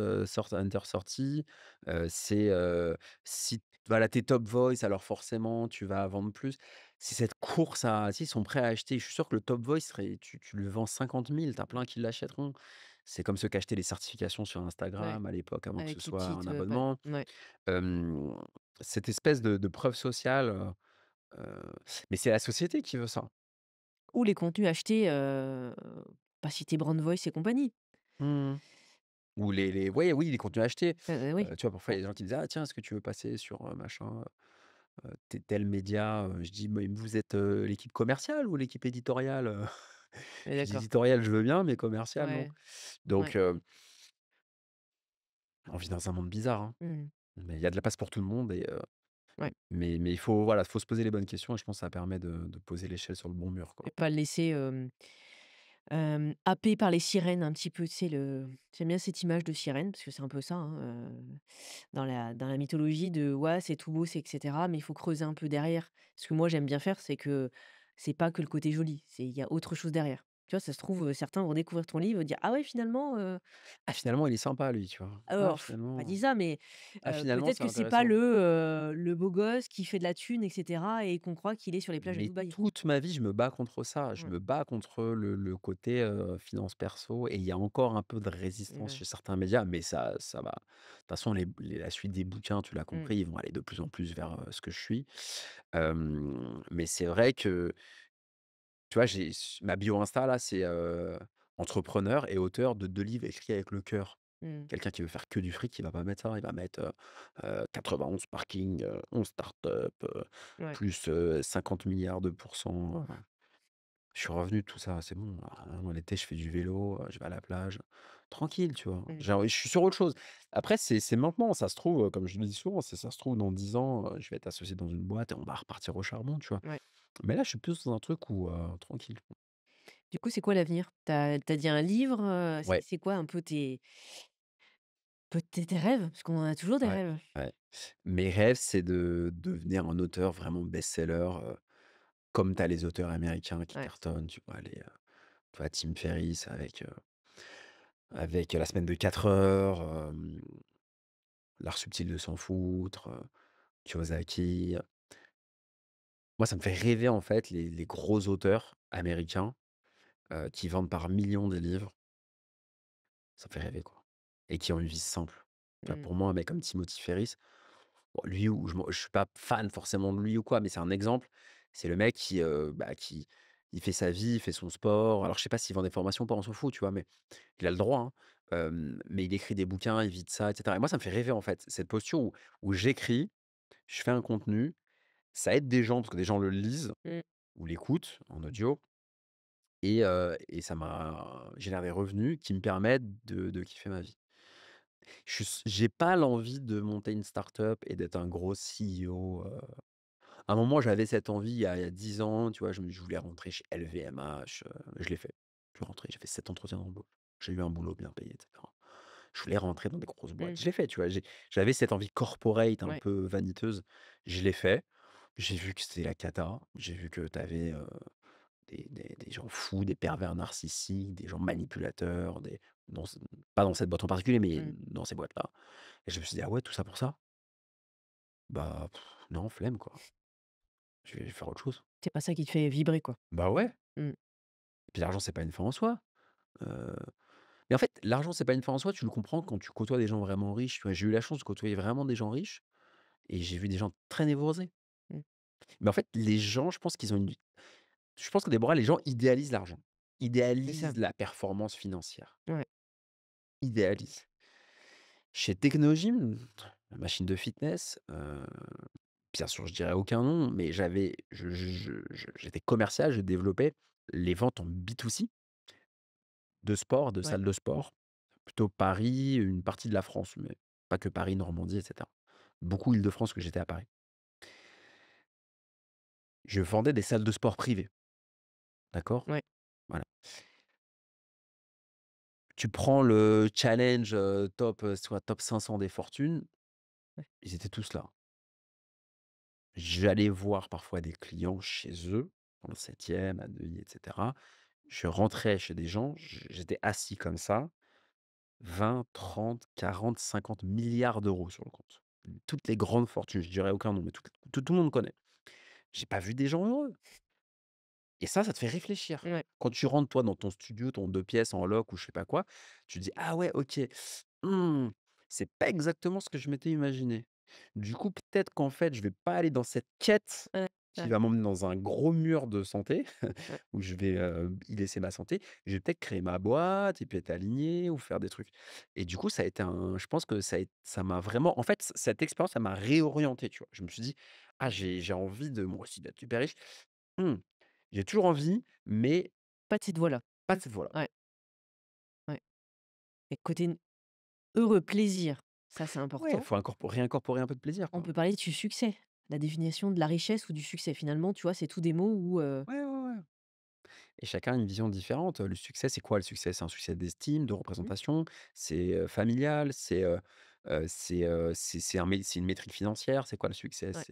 Hunter sorti, c'est, si voilà, tu top voice, alors forcément tu vas vendre plus. C'est cette course à si ils sont prêts à acheter. Je suis sûr que le top voice serait tu le vends 50 000, tu as plein qui l'achèteront. C'est comme ceux qui achetaient les certifications sur Ouais, Instagram à l'époque avant que ce avec les soit un petites, ouais, abonnement. ouais. Hem, cette espèce de preuve sociale, mais c'est la société qui veut ça. Ou les contenus achetés, pas citer Brand Voice et compagnie. Mmh. Ou les ouais, oui, les contenus achetés. Oui. Tu vois, parfois, il y a des gens qui disent: «Ah tiens, est-ce que tu veux passer sur, machin, tel média?» Je dis: «Mais vous êtes, l'équipe commerciale ou l'équipe éditoriale?» Ouais, Je dis: d'accord. «Éditoriale, je veux bien, mais commercial, non». Ouais, Donc ouais. on vit dans un monde bizarre, hein, Mmh. mais il y a de la place pour tout le monde et Ouais, mais il faut, voilà, faut se poser les bonnes questions et je pense que ça permet de poser l'échelle sur le bon mur, et quoi. pas le laisser, happé par les sirènes un petit peu, tu sais j'aime bien cette image de sirène parce que c'est un peu ça, hein, dans la mythologie de ouais, c'est tout beau, c'est et cetera, mais il faut creuser un peu derrière. Ce que moi j'aime bien faire, c'est que c'est pas que le côté joli, c'est il y a autre chose derrière. Tu vois, ça se trouve, certains vont découvrir ton livre et dire: «Ah ouais finalement, Ah finalement, il est sympa lui, tu vois? Ah alors, pas finalement dit ça, mais finalement, peut-être c'est que c'est pas intéressant. le beau gosse qui fait de la thune et cetera et qu'on croit qu'il est sur les plages de Mais Dubaï». toute ma vie, je me bats contre ça. Je Ouais, me bats contre le côté, finance perso et il y a encore un peu de résistance ouais. chez certains médias, mais ça va. De toute façon, la suite des bouquins, tu l'as Mmh, compris, ils vont aller de plus en plus vers, ce que je suis. Mais c'est vrai que, tu vois, j'ai ma bio Insta là, c'est, entrepreneur et auteur de 2 livres écrits avec le cœur. mmh, Quelqu'un qui veut faire que du fric, il va pas mettre ça, il va mettre, 91 parkings, 11 startups, ouais, plus, 50 000 de pourcents. Je suis revenu de tout ça, c'est bon. En été, je fais du vélo, je vais à la plage, tranquille, tu vois? mmh, Je suis sur autre chose. Après, c'est maintenant, ça se trouve, comme je le dis souvent, ça se trouve dans 10 ans, je vais être associé dans une boîte et on va repartir au charbon, tu vois? ouais. Mais là, je suis plus dans un truc où, tranquille. Du coup, c'est quoi l'avenir? T'as as dit un livre, c'est Ouais, c'est quoi un peu tes rêves? Parce qu'on en a toujours des ouais, rêves. ouais. Mes rêves, c'est de devenir un auteur vraiment best-seller, comme tu as les auteurs américains qui Ouais, cartonnent, tu vois, Tim Ferriss avec La semaine de 4 heures, L'art subtil de s'en foutre, Kiyosaki. Moi, ça me fait rêver, en fait, les gros auteurs américains, qui vendent par millions des livres. Ça me fait rêver, quoi et qui ont une vie simple. Tu vois, mmh, pour moi, un mec comme Timothy Ferriss, bon, lui ou je suis pas fan forcément de lui ou quoi, mais c'est un exemple. C'est le mec qui il fait sa vie, il fait son sport. Alors je sais pas s'il vend des formations ou pas, on s'en fout, tu vois? Mais il a le droit, hein. Mais il écrit des bouquins, il vit de ça et cetera et moi, ça me fait rêver, en fait, cette posture où j'écris, je fais un contenu, ça aide des gens parce que des gens le lisent mmh. ou l'écoutent en audio et ça m'a génère des revenus qui me permettent de kiffer ma vie. J'ai pas l'envie de monter une start-up et d'être un gros CEO. À un moment, j'avais cette envie il y a 10 ans, tu vois? Je voulais rentrer chez LVMH, je l'ai fait. Je suis rentré, j'ai fait 7 entretiens d'embauche. J'ai eu un boulot bien payé, et cetera. Je voulais rentrer dans des grosses boîtes. Mmh. Je l'ai fait, tu vois? J'avais cette envie corporate un Ouais. peu vaniteuse. Je l'ai fait. J'ai vu que c'était la cata. J'ai vu que tu avais, des gens fous, des pervers narcissiques, des gens manipulateurs, des dans ce pas dans cette boîte en particulier, mais Mmh. dans ces boîtes-là. Et je me suis dit: «Ah ouais, tout ça pour ça? Bah, non, flemme, quoi. Je vais faire autre chose». C'est pas ça qui te fait vibrer, quoi. Bah ouais. Mmh. Et puis l'argent, c'est pas une fin en soi. Heu, mais en fait, l'argent, c'est pas une fin en soi, tu le comprends quand tu côtoies des gens vraiment riches, tu vois? J'ai eu la chance de côtoyer vraiment des gens riches et j'ai vu des gens très névrosés. Mmh. Mais en fait, les gens, je pense qu'ils ont une je pense que des fois, les gens idéalisent l'argent, C'est ça. idéalisent la performance financière, Ouais. idéalisent. Chez Technogym, la machine de fitness, bien sûr, je dirais aucun nom, mais j'étais commercial, je développais les ventes en B2C de sport, de Ouais. salles de sport, plutôt Paris, une partie de la France, mais pas que Paris, Normandie, et cetera. Beaucoup Île-de-France que j'étais à Paris. Je vendais des salles de sport privées, d'accord? Ouais. Voilà. Tu prends le challenge, top, soit top 500 des fortunes, Ouais. ils étaient tous là. J'allais voir parfois des clients chez eux, dans le 7e, à Neuilly, et cetera. Je rentrais chez des gens, j'étais assis comme ça, 20, 30, 40, 50 milliards d'euros sur le compte. Toutes les grandes fortunes, je dirais aucun nom, mais tout le monde connaît. J'ai pas vu des gens heureux et ça te fait réfléchir. Ouais. Quand tu rentres, toi, dans ton studio, ton 2 pièces en loc ou je sais pas quoi, tu te dis: «Ah ouais, OK, mmh, c'est pas exactement ce que je m'étais imaginé». Du coup, peut-être qu'en fait, je vais pas aller dans cette quête Ouais. qui Ouais. va m'emmener dans un gros mur de santé Ouais. où je vais, y laisser ma santé. Je vais peut-être créer ma boîte et puis être aligné ou faire des trucs et du coup, ça a été un je pense que ça m'a vraiment en fait, cette expérience, ça m'a réorienté, tu vois? Je me suis dit: «Ah, j'ai envie de moi aussi d'être super riche». Mmh, j'ai toujours envie, mais Pas de cette voix-là. pas de cette voie-là. Ouais. Ouais. Et côté heureux, plaisir, ça, c'est Ouais, il important. faut réincorporer un peu de plaisir, On quoi. peut parler du succès, la définition de la richesse ou du succès. Finalement, tu vois, c'est tous des mots où, Ouais, ouais, ouais. Et chacun a une vision différente. Le succès, c'est quoi le succès? C'est un succès d'estime, de mmh, représentation, c'est, familial, c'est une métrique financière. C'est quoi le succès? ouais.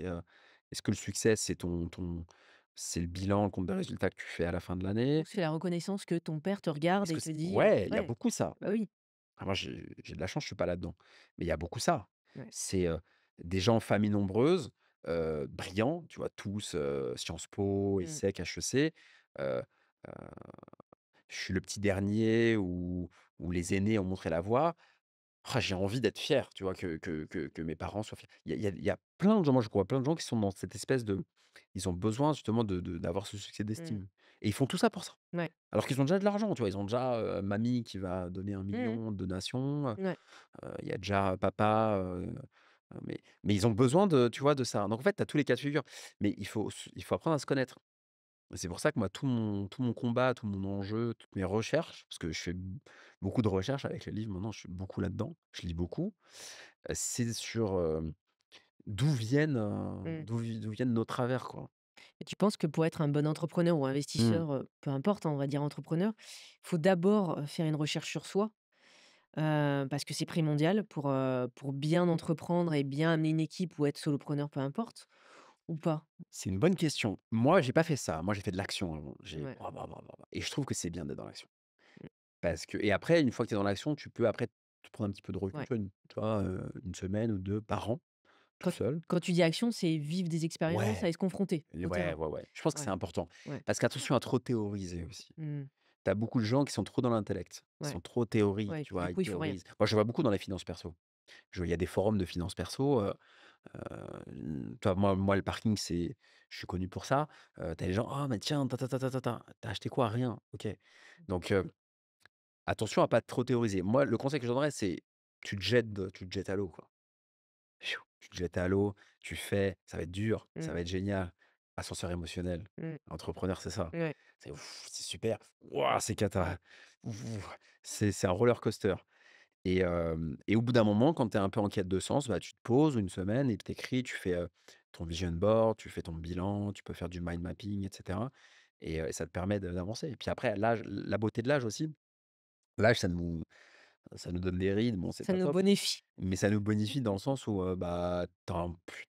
Est-ce que le succès, c'est le bilan, le compte des résultats que tu fais à la fin de l'année? Ou c'est la reconnaissance que ton père te regarde Est-ce et que te c'est dit, ouais, il y a ouais, beaucoup ça. bah, oui. Ah moi, j'ai de la chance, je suis pas là-dedans. Mais il y a beaucoup ça. Ouais. C'est, des gens en famille nombreuse, brillants, tu vois? Tous, Sciences Po, Mmh. ESSEC, HEC, heu heu je suis le petit dernier où les aînés ont montré la voie. Ah, j'ai envie d'être fier, tu vois? Que mes parents soient fiers. Il y a plein de gens, moi je vois plein de gens qui sont dans cette espèce de ils ont besoin justement d'avoir ce succès Mmh. d'estime et ils font tout ça pour ça. Ouais. Alors qu'ils ont déjà de l'argent, tu vois? Ils ont déjà, mamie qui va donner un Mmh. million de donations, Ouais. il y a déjà papa, mais ils ont besoin de, tu vois, de ça. Donc en fait, tu as tous les cas de figure, mais il faut apprendre à se connaître. Et c'est pour ça que moi, tout mon combat, tout mon enjeu, toutes mes recherches, parce que je fais beaucoup de recherches avec les livres maintenant, je suis beaucoup là-dedans, je lis beaucoup, c'est sur, Mmh. d'où viennent nos travers, quoi. Et tu penses que pour être un bon entrepreneur ou Mmh. investisseur, peu importe, hein, on va dire entrepreneur, il faut d'abord, faire une recherche sur soi, parce que c'est primordial pour bien entreprendre et bien amener une équipe ou être solopreneur, peu importe, ou pas? C'est une bonne question. Moi, j'ai pas fait ça. Moi, j'ai fait de l'action avant. Ouais. Et je trouve que c'est bien d'être dans l'action. Mmh. Parce que et après, une fois que tu es dans l'action, tu peux après te prendre un petit peu de recul, Ouais. tu vois, 1 semaine ou 2 par an, tout Quand seul. quand tu dis action, c'est vivre des expériences, Ouais, aller se confronter au ouais, terrain? ouais, ouais. Je pense que c'est Ouais, important. ouais. Parce qu'attention à trop théoriser aussi. Mmh. Tu as beaucoup de gens qui sont trop dans l'intellect. Ils Ouais, sont trop théoriques, ouais, tu puis du vois? Ils coup, ils font rien. théorisent. Moi, je le vois beaucoup dans les finances perso. Il y a des forums de finances perso, tu vois, moi, le parking, je suis connu pour ça. Tu as les gens: «Ah mais tiens, ta ta ta ta ta ta. Tu acheté quoi? Rien». OK. Donc attention à pas trop théoriser. Moi, le conseil que je donnerais, c'est tu te jettes à l'eau, quoi. Pfiou, tu te jettes à l'eau, tu fais, ça va être dur, ça Mmh, va être génial. Ascenseur émotionnel. mmh, Entrepreneur, c'est ça. ouais, C'est ouf, c'est super. Wouah, c'est ouais. cata. Ouf, c'est un roller coaster et au bout d'un moment, quand tu es un peu en quête de sens, bah, tu te poses une semaine et tu écris, tu fais, ton vision board, tu fais ton bilan, tu peux faire du mind mapping et cetera et ça te permet d'avancer et puis après l'âge la beauté de l'âge aussi, Là, ça nous donne des rides, bon, c'est Ça pas nous top, bonifie. mais ça nous bonifie dans le sens où, bah, tu as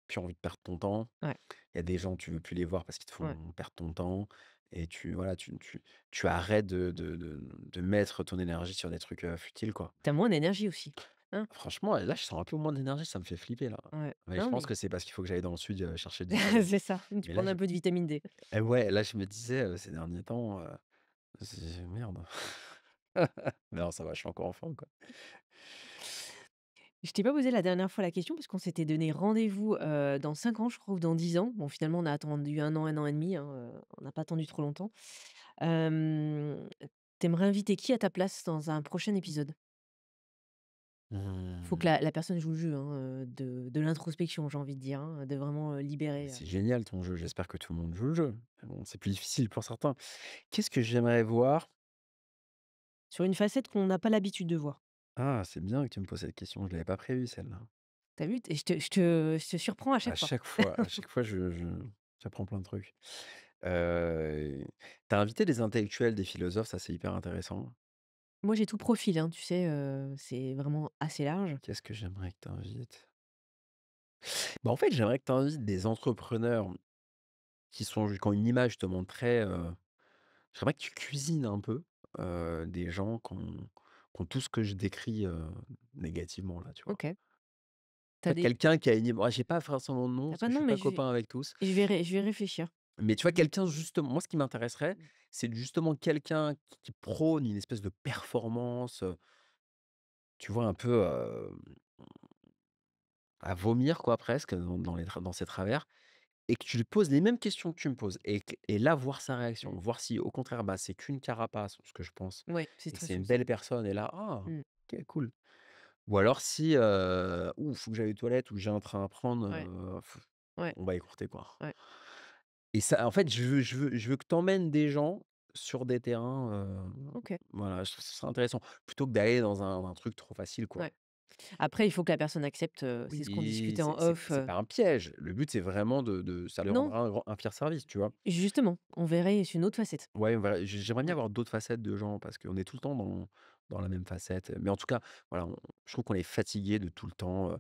plus envie de perdre ton temps. Ouais, Il y a des gens, tu veux plus les voir parce qu'ils te ouais. font perdre ton temps et voilà, tu arrêtes de mettre ton énergie sur des trucs, futiles, quoi. Tu as moins d'énergie aussi, hein? Franchement, là, je sens un peu moins d'énergie, ça me fait flipper, là. Ouais. Mais je Non, pense mais que c'est parce qu'il faut que j'aille dans le sud, chercher du soleil. c'est ça, tu Mais là, prends un peu de vitamine D. ouais, là, je me disais, ces derniers temps, c'est merde. Non, ça va, je suis encore en forme, quoi. Je t'ai pas posé la dernière fois la question parce qu'on s'était donné rendez-vous, dans 5 ans, je crois, ou dans 10 ans. Bon, finalement, on a attendu un an et demi, hein, on n'a pas attendu trop longtemps. Hem, tu inviter qui à ta place dans un prochain épisode? Faut que Mmh. la personne joue le jeu, hein, de l'introspection, j'ai envie de dire, hein, de vraiment, libérer, C'est génial ton jeu, j'espère que tout le monde joue le jeu. Mais bon, c'est plus difficile pour certains. Qu'est-ce que j'aimerais voir? sur une facette qu'on n'a pas l'habitude de voir. Ah, c'est bien que tu me poses cette question, je l'avais pas prévue celle-là. Tu as vu? Et je te surprends à chaque fois. À chaque fois, j'apprends plein de trucs. Heu, tu invité des intellectuels, des philosophes, ça c'est hyper intéressant. Moi, j'ai tout profil, hein, tu sais, c'est vraiment assez large. Qu'est-ce que j'aimerais que tu invites? Bah, en fait, j'aimerais que tu invites des entrepreneurs qui ont une image justement très, j'aimerais que tu cuisines un peu, des gens qui ont tout ce que je décris, négativement là, tu vois? OK. En T'as fait, des quelqu'un qui a une im j'ai pas forcément de nom tu parce pas que de je nom, suis mais pas copain avec tous, je vais réfléchir. mais tu vois, quelqu'un justement moi, ce qui m'intéresserait, c'est justement quelqu'un qui prône une espèce de performance, tu vois, un peu, à vomir quoi presque dans ses travers et que tu lui poses les mêmes questions que tu me poses et là, voir sa réaction, Mmh. voir si au contraire, bah, c'est qu'une carapace, ce que je pense Ouais, c'est et que très c'est une souvent ça. belle personne et là: «Ah, Mmh. OK, cool». Ou alors si, «Ouh, faut que j'aille aux toilettes» ou «J'ai un train à prendre», Ouais, ouais, on va écourter quoi. ouais. Et ça en fait, je veux que tu emmènes des gens sur des terrains, OK, voilà, je trouve ça intéressant, plutôt que d'aller dans un truc trop facile, quoi. ouais. Après, il faut que la personne accepte, c'est ce qu'on Oui, discutait en off, c'est pas un piège. Le but, c'est vraiment de ça lui non, rendra un fier service, tu vois? justement, on verrait c'est une autre facette. Ouais, voilà, j'aimerais bien Ouais. avoir d'autres facettes de gens parce qu'on est tout le temps dans la même facette, mais en tout cas, voilà, je trouve qu'on est fatigué de tout le temps,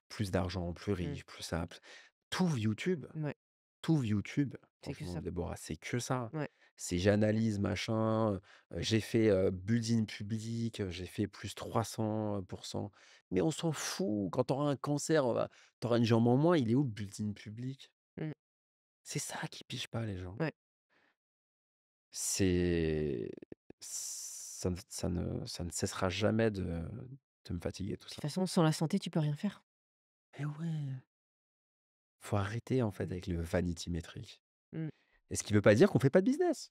plus d'argent, plus Mmh. riche, plus ça, plus tout YouTube. Ouais, Tout YouTube, c'est que franchement, ça. Déborah, c'est que ça. Ouais. C'est j'analyse machin, j'ai fait, building public, j'ai fait plus 300 mais on s'en fout. Quand tu auras un cancer, tu auras une jambe en moins, il est où le building public? Mmh. C'est ça qui pige pas les gens. Ouais. C'est ça ne cessera jamais de me fatiguer tout De toute ça. façon, sans la santé, tu peux rien faire. Eh ouais, faut arrêter en fait Mmh. avec le vanity metric Mmh. et ce qui veut pas dire qu'on fait pas de business.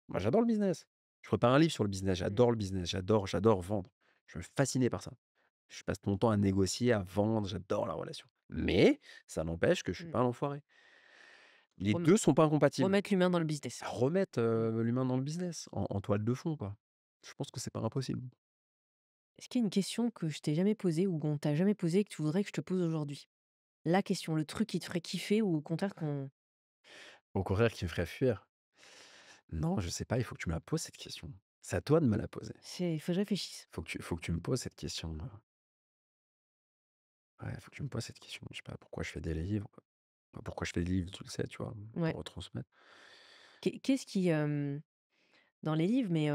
Moi, j'adore le business. Je prépare un livre sur le business, Mmh. j'adore le business, j'adore vendre. Je suis fasciné par ça. Je passe mon temps à négocier, à vendre, j'adore la relation. Mais ça n'empêche que je suis Mmh. pas un enfoiré. Les Rem 2 sont pas incompatibles. remettre l'humain dans le business. Remettre, Mmh. l'humain dans le business, en toile de fond, quoi. Je pense que c'est pas impossible. Est-ce qu'il y a une question que je t'ai jamais posée ou qu'on t'a jamais posée et que tu voudrais que je te pose aujourd'hui? La question, le truc qui te ferait kiffer ou au contraire qu'on Au contraire, qui me ferait fuir. Non, je sais pas, il faut que tu me la poses cette question. C'est à toi de me la poser. il faut que je réfléchisse. Faut que tu me poses cette question, ouais, faut que tu me poses cette question. Je sais pas pourquoi je fais des livres. Pourquoi je fais des livres, tu le sais, tu vois? Pour Ouais. retransmettre. Qu'est-ce qui, dans les livres, mais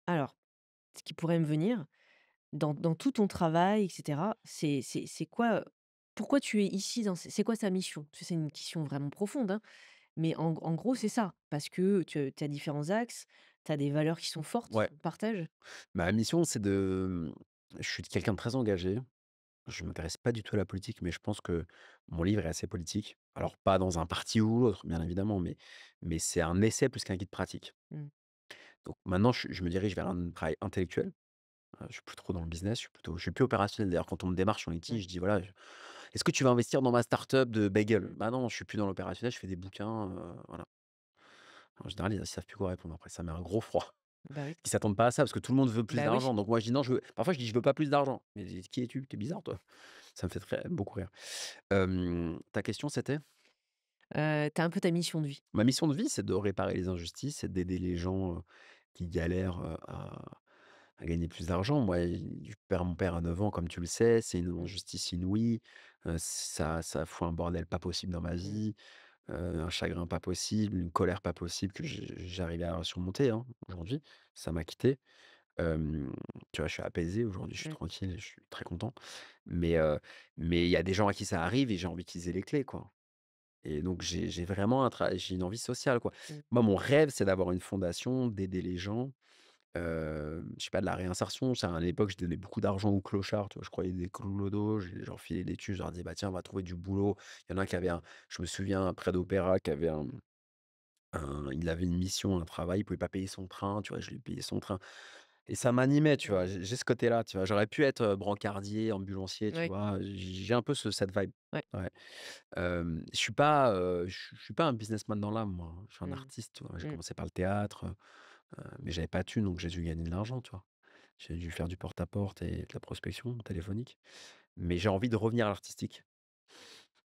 alors, ce qui pourrait me venir, dans tout ton travail et cetera, c'est quoi, pourquoi tu es ici dans c'est quoi sa mission? Tu sais, c'est une question vraiment profonde, hein, mais en gros, c'est ça. Parce que tu as différents axes, tu as des valeurs qui sont fortes, Ouais. qu'on partage? Ma mission, c'est je suis quelqu'un de très engagé. Je m'intéresse pas du tout à la politique, mais je pense que mon livre est assez politique. Alors pas dans un parti ou l'autre, bien évidemment, mais c'est un essai plus qu'un guide pratique. Mmh. Donc maintenant, je me dirige vers un travail intellectuel. Je suis plus trop dans le business, je suis plus opérationnel. D'ailleurs, quand on me démarche sur LinkedIn, Ouais. je dis: «Voilà, est-ce que tu veux investir dans ma start-up de bagel?» Mmh. Bah non, je suis plus dans l'opérationnel, je fais des bouquins, voilà. En général, ils savent plus quoi répondre après, ça met un gros froid. Bah oui. Ils s'attendent pas à ça parce que tout le monde veut plus Bah oui. d'argent. Donc moi, je dis: «Non, je veux». Parfois, je dis: «Je veux pas plus d'argent». Mais je dis: «Qui es-tu? Tu es bizarre, toi». Ça me fait beaucoup rire. Ta question, c'était? Tu un peu ta mission de vie. Ma mission de vie, c'est de réparer les injustices, c'est d'aider les gens, qui galèrent, à gagner plus d'argent. Moi, je perds mon père à 9 ans, comme tu le sais, c'est une Mmh, injustice inouïe, ça fout un bordel pas possible dans ma mmh, vie, un chagrin pas possible, une colère pas possible que j'arrivais à surmonter, hein, aujourd'hui. Ça m'a quitté. Hem, Tu vois, je suis apaisé aujourd'hui, je suis mmh, tranquille, je suis très content. Mais, heu, mais il y a des gens à qui ça arrive et j'ai envie qu'ils aient les clés, quoi. Et donc j'ai vraiment j'ai une envie sociale, quoi. mmh. Moi, mon rêve, c'est d'avoir une fondation, d'aider les gens, je sais pas, de la réinsertion. À l'époque, je donnais beaucoup d'argent aux clochards, tu vois? Je croyais des clodos, je leur filais des thunes, je leur disais: «Bah, tiens, on va trouver du boulot». Il y en a un qui avait un je me souviens, près d'Opéra, qui avait il avait une mission, un travail, il pouvait pas payer son train, tu vois? Je lui payais son train et ça m'animait, tu vois? Mmh. J'ai ce côté-là, tu vois? J'aurais pu être, brancardier, ambulancier, tu Ouais, vois? J'ai un peu cette vibe. ouais. Ouais. Je suis pas un businessman dans l'âme, moi, hein. Je suis un Mmh, artiste, tu vois? J'ai mmh, commencé par le théâtre, mais j'avais pas de thunes, donc j'ai dû gagner de l'argent, tu vois? J'ai dû faire du porte-à-porte et de la prospection téléphonique, mais j'ai envie de revenir à l'artistique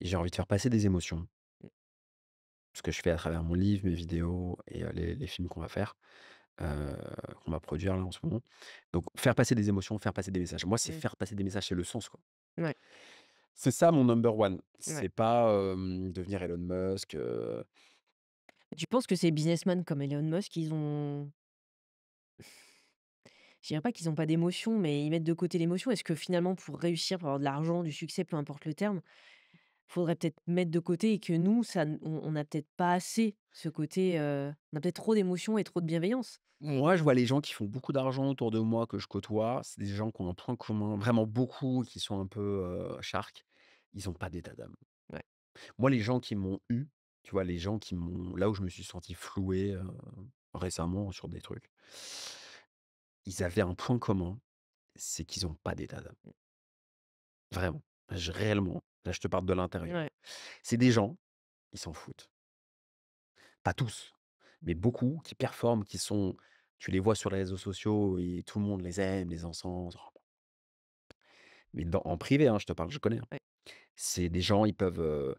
et j'ai envie de faire passer des émotions. mmh, Ce que je fais à travers mon livre, mes vidéos et les films qu'on va faire, heu, qu'on va produire là en ce moment. Donc faire passer des émotions, faire passer des messages. Moi, c'est mmh. faire passer des messages, c'est le sens, quoi. Ouais, C'est ça mon number one. ouais. C'est pas, devenir Elon Musk, Tu penses que ces businessmen comme Elon Musk, ils ont je dirais pas qu'ils ont pas d'émotion, mais ils mettent de côté l'émotion. Est-ce que finalement pour réussir, pour avoir de l'argent, du succès, peu importe le terme, faudrait peut-être mettre de côté et que nous, ça n on a peut-être pas assez ce côté, on a peut-être trop d'émotions et trop de bienveillance? moi, je vois les gens qui font beaucoup d'argent autour de moi, que je côtoie, c'est des gens qui ont un point commun, vraiment beaucoup, qui sont un peu, sharks. Ils ont pas d'état d'âme. Ouais. Moi, les gens qui m'ont eu, tu vois, les gens qui m'ont là où je me suis senti floué, récemment sur des trucs, ils avaient un point commun, c'est qu'ils ont pas d'état d'âme. Vraiment. Réellement. Là, je te parle de l'intérieur. Ouais. C'est des gens, ils s'en foutent. Pas tous, mais beaucoup qui performent, tu les vois sur les réseaux sociaux et tout le monde les aime, les encense. Mais en privé, hein, je te parle, je connais, hein. Ouais. C'est des gens, ils peuvent,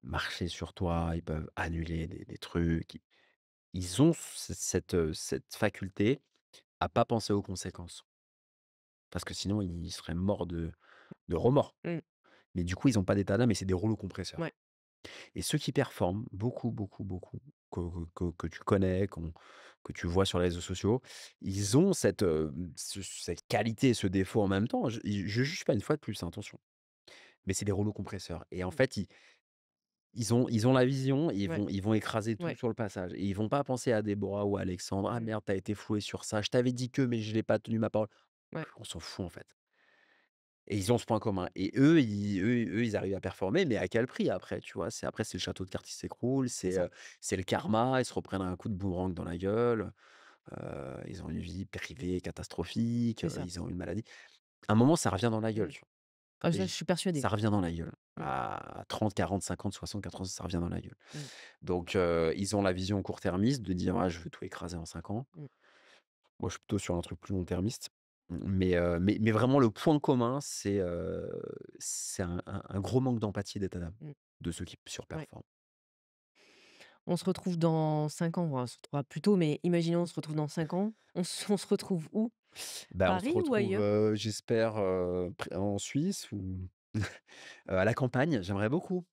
marcher sur toi, ils peuvent annuler des trucs. Ils ont cette faculté à pas penser aux conséquences. Parce que sinon, ils seraient morts de remords. Mmh. Mais du coup, ils ont pas d'état d'âme et c'est des rouleaux Ouais. compresseurs. Et ceux qui performent, beaucoup, beaucoup, beaucoup, que tu connais, que tu vois sur les réseaux sociaux, ils ont cette qualité et ce défaut en même temps. Je juge pas une fois de plus, hein, attention. Mais c'est des rouleaux compresseurs. Et en Mmh. fait, ils ont la vision, et ils Ouais. vont ils vont écraser tout Ouais. sur le passage. Et ils vont pas penser à Déborah ou à Alexandre: «Ah Mmh. merde, t'as été floué sur ça. Je t'avais dit que, mais je n'ai pas tenu ma parole». Ouais. On s'en fout, en fait. Et ils ont ce point commun. Et ils arrivent à performer, mais à quel prix après, tu vois? C'est le château de cartes qui s'écroule, C'est ça. c'est le karma, ils se reprennent un coup de boomerang dans la gueule, ils ont une vie privée catastrophique, C'est ça. ils ont une maladie. À un moment, ça revient dans la gueule, Mmh. tu vois? Ah ça, Et je suis persuadée. ça revient dans la gueule. Mmh. À 30, 40, 50, 60, 80, ça revient dans la gueule. Mmh. Donc ils ont la vision court-termiste de dire: «Ah, je veux tout écraser en 5 ans». Mmh. Moi, je suis plutôt sur un truc plus long-termiste. Mais vraiment le point commun, c'est un gros manque d'empathie et d'état d'âme Mmh. de ceux qui Ouais. surperforment. On se retrouve dans 5 ans, bon, on se retrouvera plus tôt, mais imaginons on se retrouve dans 5 ans. On se retrouve où? Bah, on se Paris ou retrouve, ailleurs? j'espère, en Suisse ou à la campagne, j'aimerais beaucoup.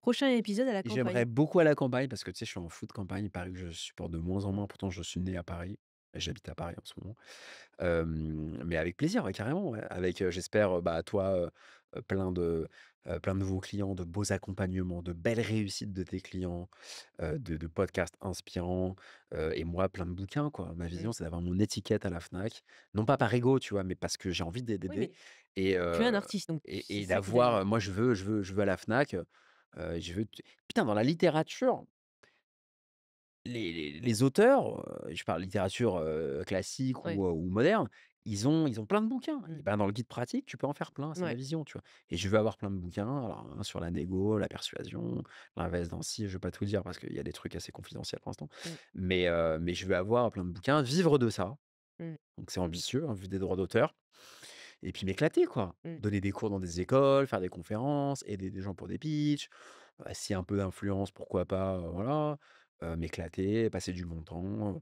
Prochain épisode à la J'aimerais campagne. beaucoup à la campagne parce que, tu sais, je suis en fou de campagne. Il paraît que je supporte de moins en moins. Pourtant, je suis né à Paris et j'habite à Paris en ce moment. Mais avec plaisir, ouais, carrément, ouais. Avec, j'espère, bah, toi, plein de nouveaux clients, de beaux accompagnements, de belles réussites de tes clients, de podcasts inspirants, et moi, plein de bouquins, quoi. Ma Mmh. vision, c'est d'avoir mon étiquette à la Fnac, non pas par ego, tu vois? Mais parce que j'ai envie Oui, d'aider mais et tu es un artiste, donc c'est ça qui d'avoir, t'anime. moi, je veux à la Fnac, je veux t putain, dans la littérature, les auteurs, je parle littérature, classique Ouais. ou moderne, ils ont plein de bouquins. Mmh. Et ben, dans le guide pratique, tu peux en faire plein, c'est ma Ouais. vision, tu vois? Et je veux avoir plein de bouquins, alors un sur la négo, la persuasion, l'invest dans ci, je vais pas tout dire parce qu'il y a des trucs assez confidentiels pour l'instant. Mmh. Mais je veux avoir plein de bouquins, vivre de ça, Mmh. donc c'est ambitieux, hein, vu des droits d'auteur, et puis m'éclater, quoi. Mmh. Donner des cours dans des écoles, faire des conférences, aider des gens pour des pitchs, s'il y a un peu d'influence, pourquoi pas, voilà, m'éclater, passer du bon temps.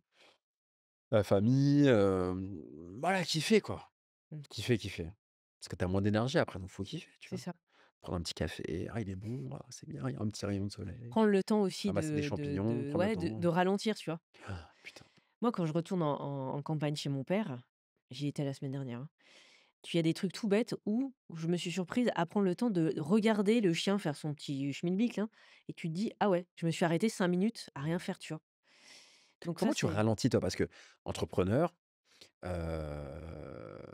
la famille, voilà, kiffer quoi. Mmh, Kiffer, kiffer. Parce que tu as moins d'énergie après, donc faut kiffer, tu c'est vois? ça. Prendre un petit café, ah il est bon, ah c'est bien, il y a un petit rayon de soleil. Prendre le temps aussi Ramasser des champignons, prendre le ouais, de temps. ralentir, tu vois? Ah putain. Moi, quand je retourne en campagne chez mon père, j'y étais la semaine dernière, hein, il y a des trucs tout bêtes où je me suis surprise à prendre le temps de regarder le chien faire son petit schmilblick, hein, et tu te dis: «Ah ouais, je me suis arrêtée 5 minutes à rien faire», tu vois? Donc ça, Comment tu c'est ralentis toi? Parce que entrepreneur,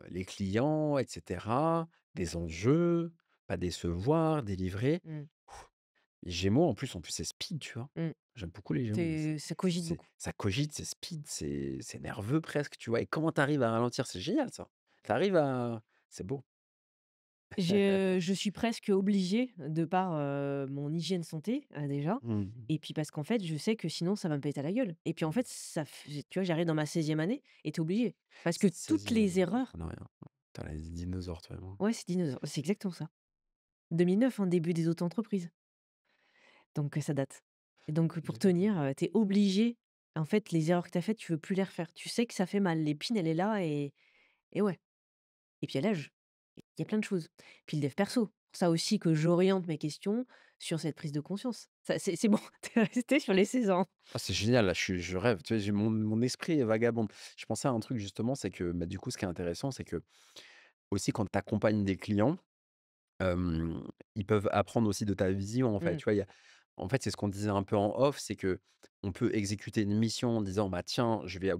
les clients et cetera, des enjeux, pas décevoir, délivrer. mmh, Les Gémeaux en plus c'est speed, tu vois? mmh, J'aime beaucoup les Gémeaux, c'est ça cogite c'est beaucoup. ça cogite, c'est speed, c'est nerveux presque, tu vois? Et comment tu arrives à ralentir? C'est génial ça. Tu arrives à c'est beau. Je suis presque obligée de par, mon hygiène santé, déjà Mmh. et puis parce qu'en fait, je sais que sinon ça va me péter à la gueule et puis en fait, ça f tu vois, j'arrive dans ma 16e année et tu es obligé parce que toutes 16e les année erreurs d'entrepreneuriat. Tu les dinosaures toi et moi. ouais, c'est dinosaure, c'est exactement ça. 2009, hein, début des auto-entreprises, donc ça date et donc pour tenir, tu es obligé en fait, les erreurs que tu as faites, tu veux plus les refaire. Tu sais que ça fait mal, l'épine, elle est là et ouais et puis à l'âge. Il y a plein de choses. Puis le dev perso, pour ça aussi que j'oriente mes questions sur cette prise de conscience. Ça c'est bon, tu es resté sur les 16 ans. Ah c'est génial là, je rêve, tu sais? J'ai mon esprit est vagabonde. Je pensais à un truc justement, c'est que, bah, du coup, ce qui est intéressant, c'est que aussi quand tu accompagnes des clients, hem, ils peuvent apprendre aussi de ta vision, en fait, Mmh, tu vois? Il y a en fait, c'est ce qu'on disait un peu en off, c'est que on peut exécuter une mission en disant: «Bah, tiens, je vais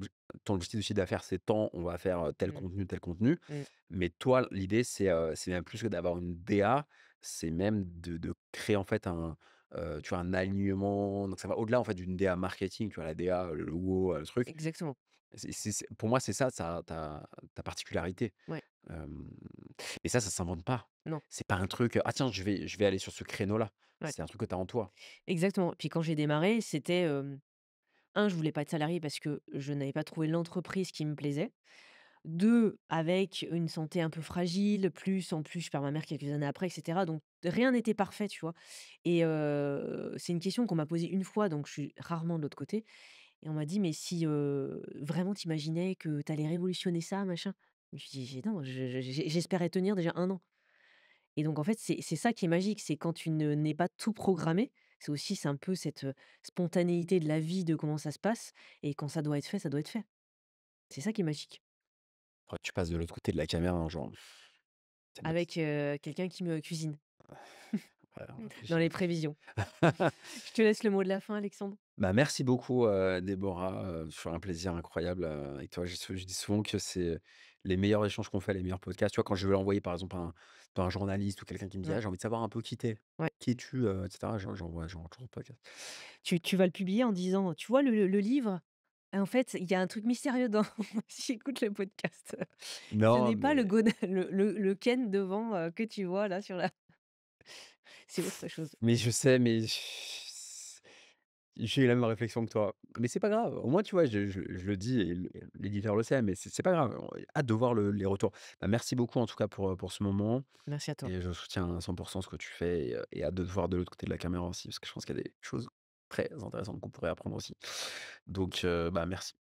ton objectif de chiffre d'affaires, c'est tant, on va faire, mmh, tel contenu». mmh. Mais toi, l'idée, c'est même plus que d'avoir une DA, c'est même de créer, en fait, tu vois, un alignement. Donc ça va au-delà, en fait, d'une DA marketing, tu vois? La DA, le logo, le truc. Exactement. C'est pour moi, c'est ça ta particularité. Ouais, Hem, mais ça s'invente pas. non, C'est pas un truc, «Ah tiens, je vais aller sur ce créneau-là». ouais, C'est un truc que tu as en toi. exactement. Puis quand j'ai démarré, c'était, 1, je voulais pas être salariée parce que je n'avais pas trouvé l'entreprise qui me plaisait. 2, avec une santé un peu fragile, plus en plus je perds ma mère quelques années après et cetera, donc rien n'était parfait, tu vois? Et c'est une question qu'on m'a posée une fois, donc je suis rarement de l'autre côté et on m'a dit: «Mais si, vraiment tu imaginais que tu allais révolutionner ça, machin?» Je me suis dit: «Non, j'espérais tenir déjà 1 an» et donc en fait, c'est ça qui est magique, c'est quand tu ne n'es pas tout programmé, c'est un peu cette, spontanéité de la vie, de comment ça se passe et quand ça doit être fait, ça doit être fait. C'est ça qui est magique. Après tu passes de l'autre côté de la caméra, hein, genre, c'est next. Avec, quelqu'un qui me cuisine, Ouais, on dans réfléchit. les prévisions. Je te laisse le mot de la fin, Alexandre. Bah, merci beaucoup, Déborah, toujours un plaisir incroyable, avec toi. Je dis souvent que c'est les meilleurs échanges qu'on fait, les meilleurs podcasts. Tu vois, quand je veux l'envoyer, par exemple, à un journaliste ou quelqu'un qui me dit: «Ah, Ouais, j'ai envie de savoir un peu qui tu ouais. qui es-tu?» Et cetera, j'envoie toujours le podcast. Tu vas le publier en disant: «Tu vois le livre? En fait, il y a un truc mystérieux dedans. Si écoutes le podcast, ce Non, n'est pas le mais gona le Ken devant, que tu vois là sur la» c'est autre chose. je sais, mais j'ai eu la même réflexion que toi. Mais c'est pas grave. Au moins, tu vois, je le dis et l'éditeur le sait, mais c'est pas grave. Hâte de voir les retours. Bah, merci beaucoup en tout cas pour ce moment. Merci à toi. Et je soutiens à 100 ce que tu fais et hâte de te voir de l'autre côté de la caméra aussi, parce que je pense qu'il y a des choses très intéressantes qu'on pourrait apprendre aussi. Donc, bah, merci.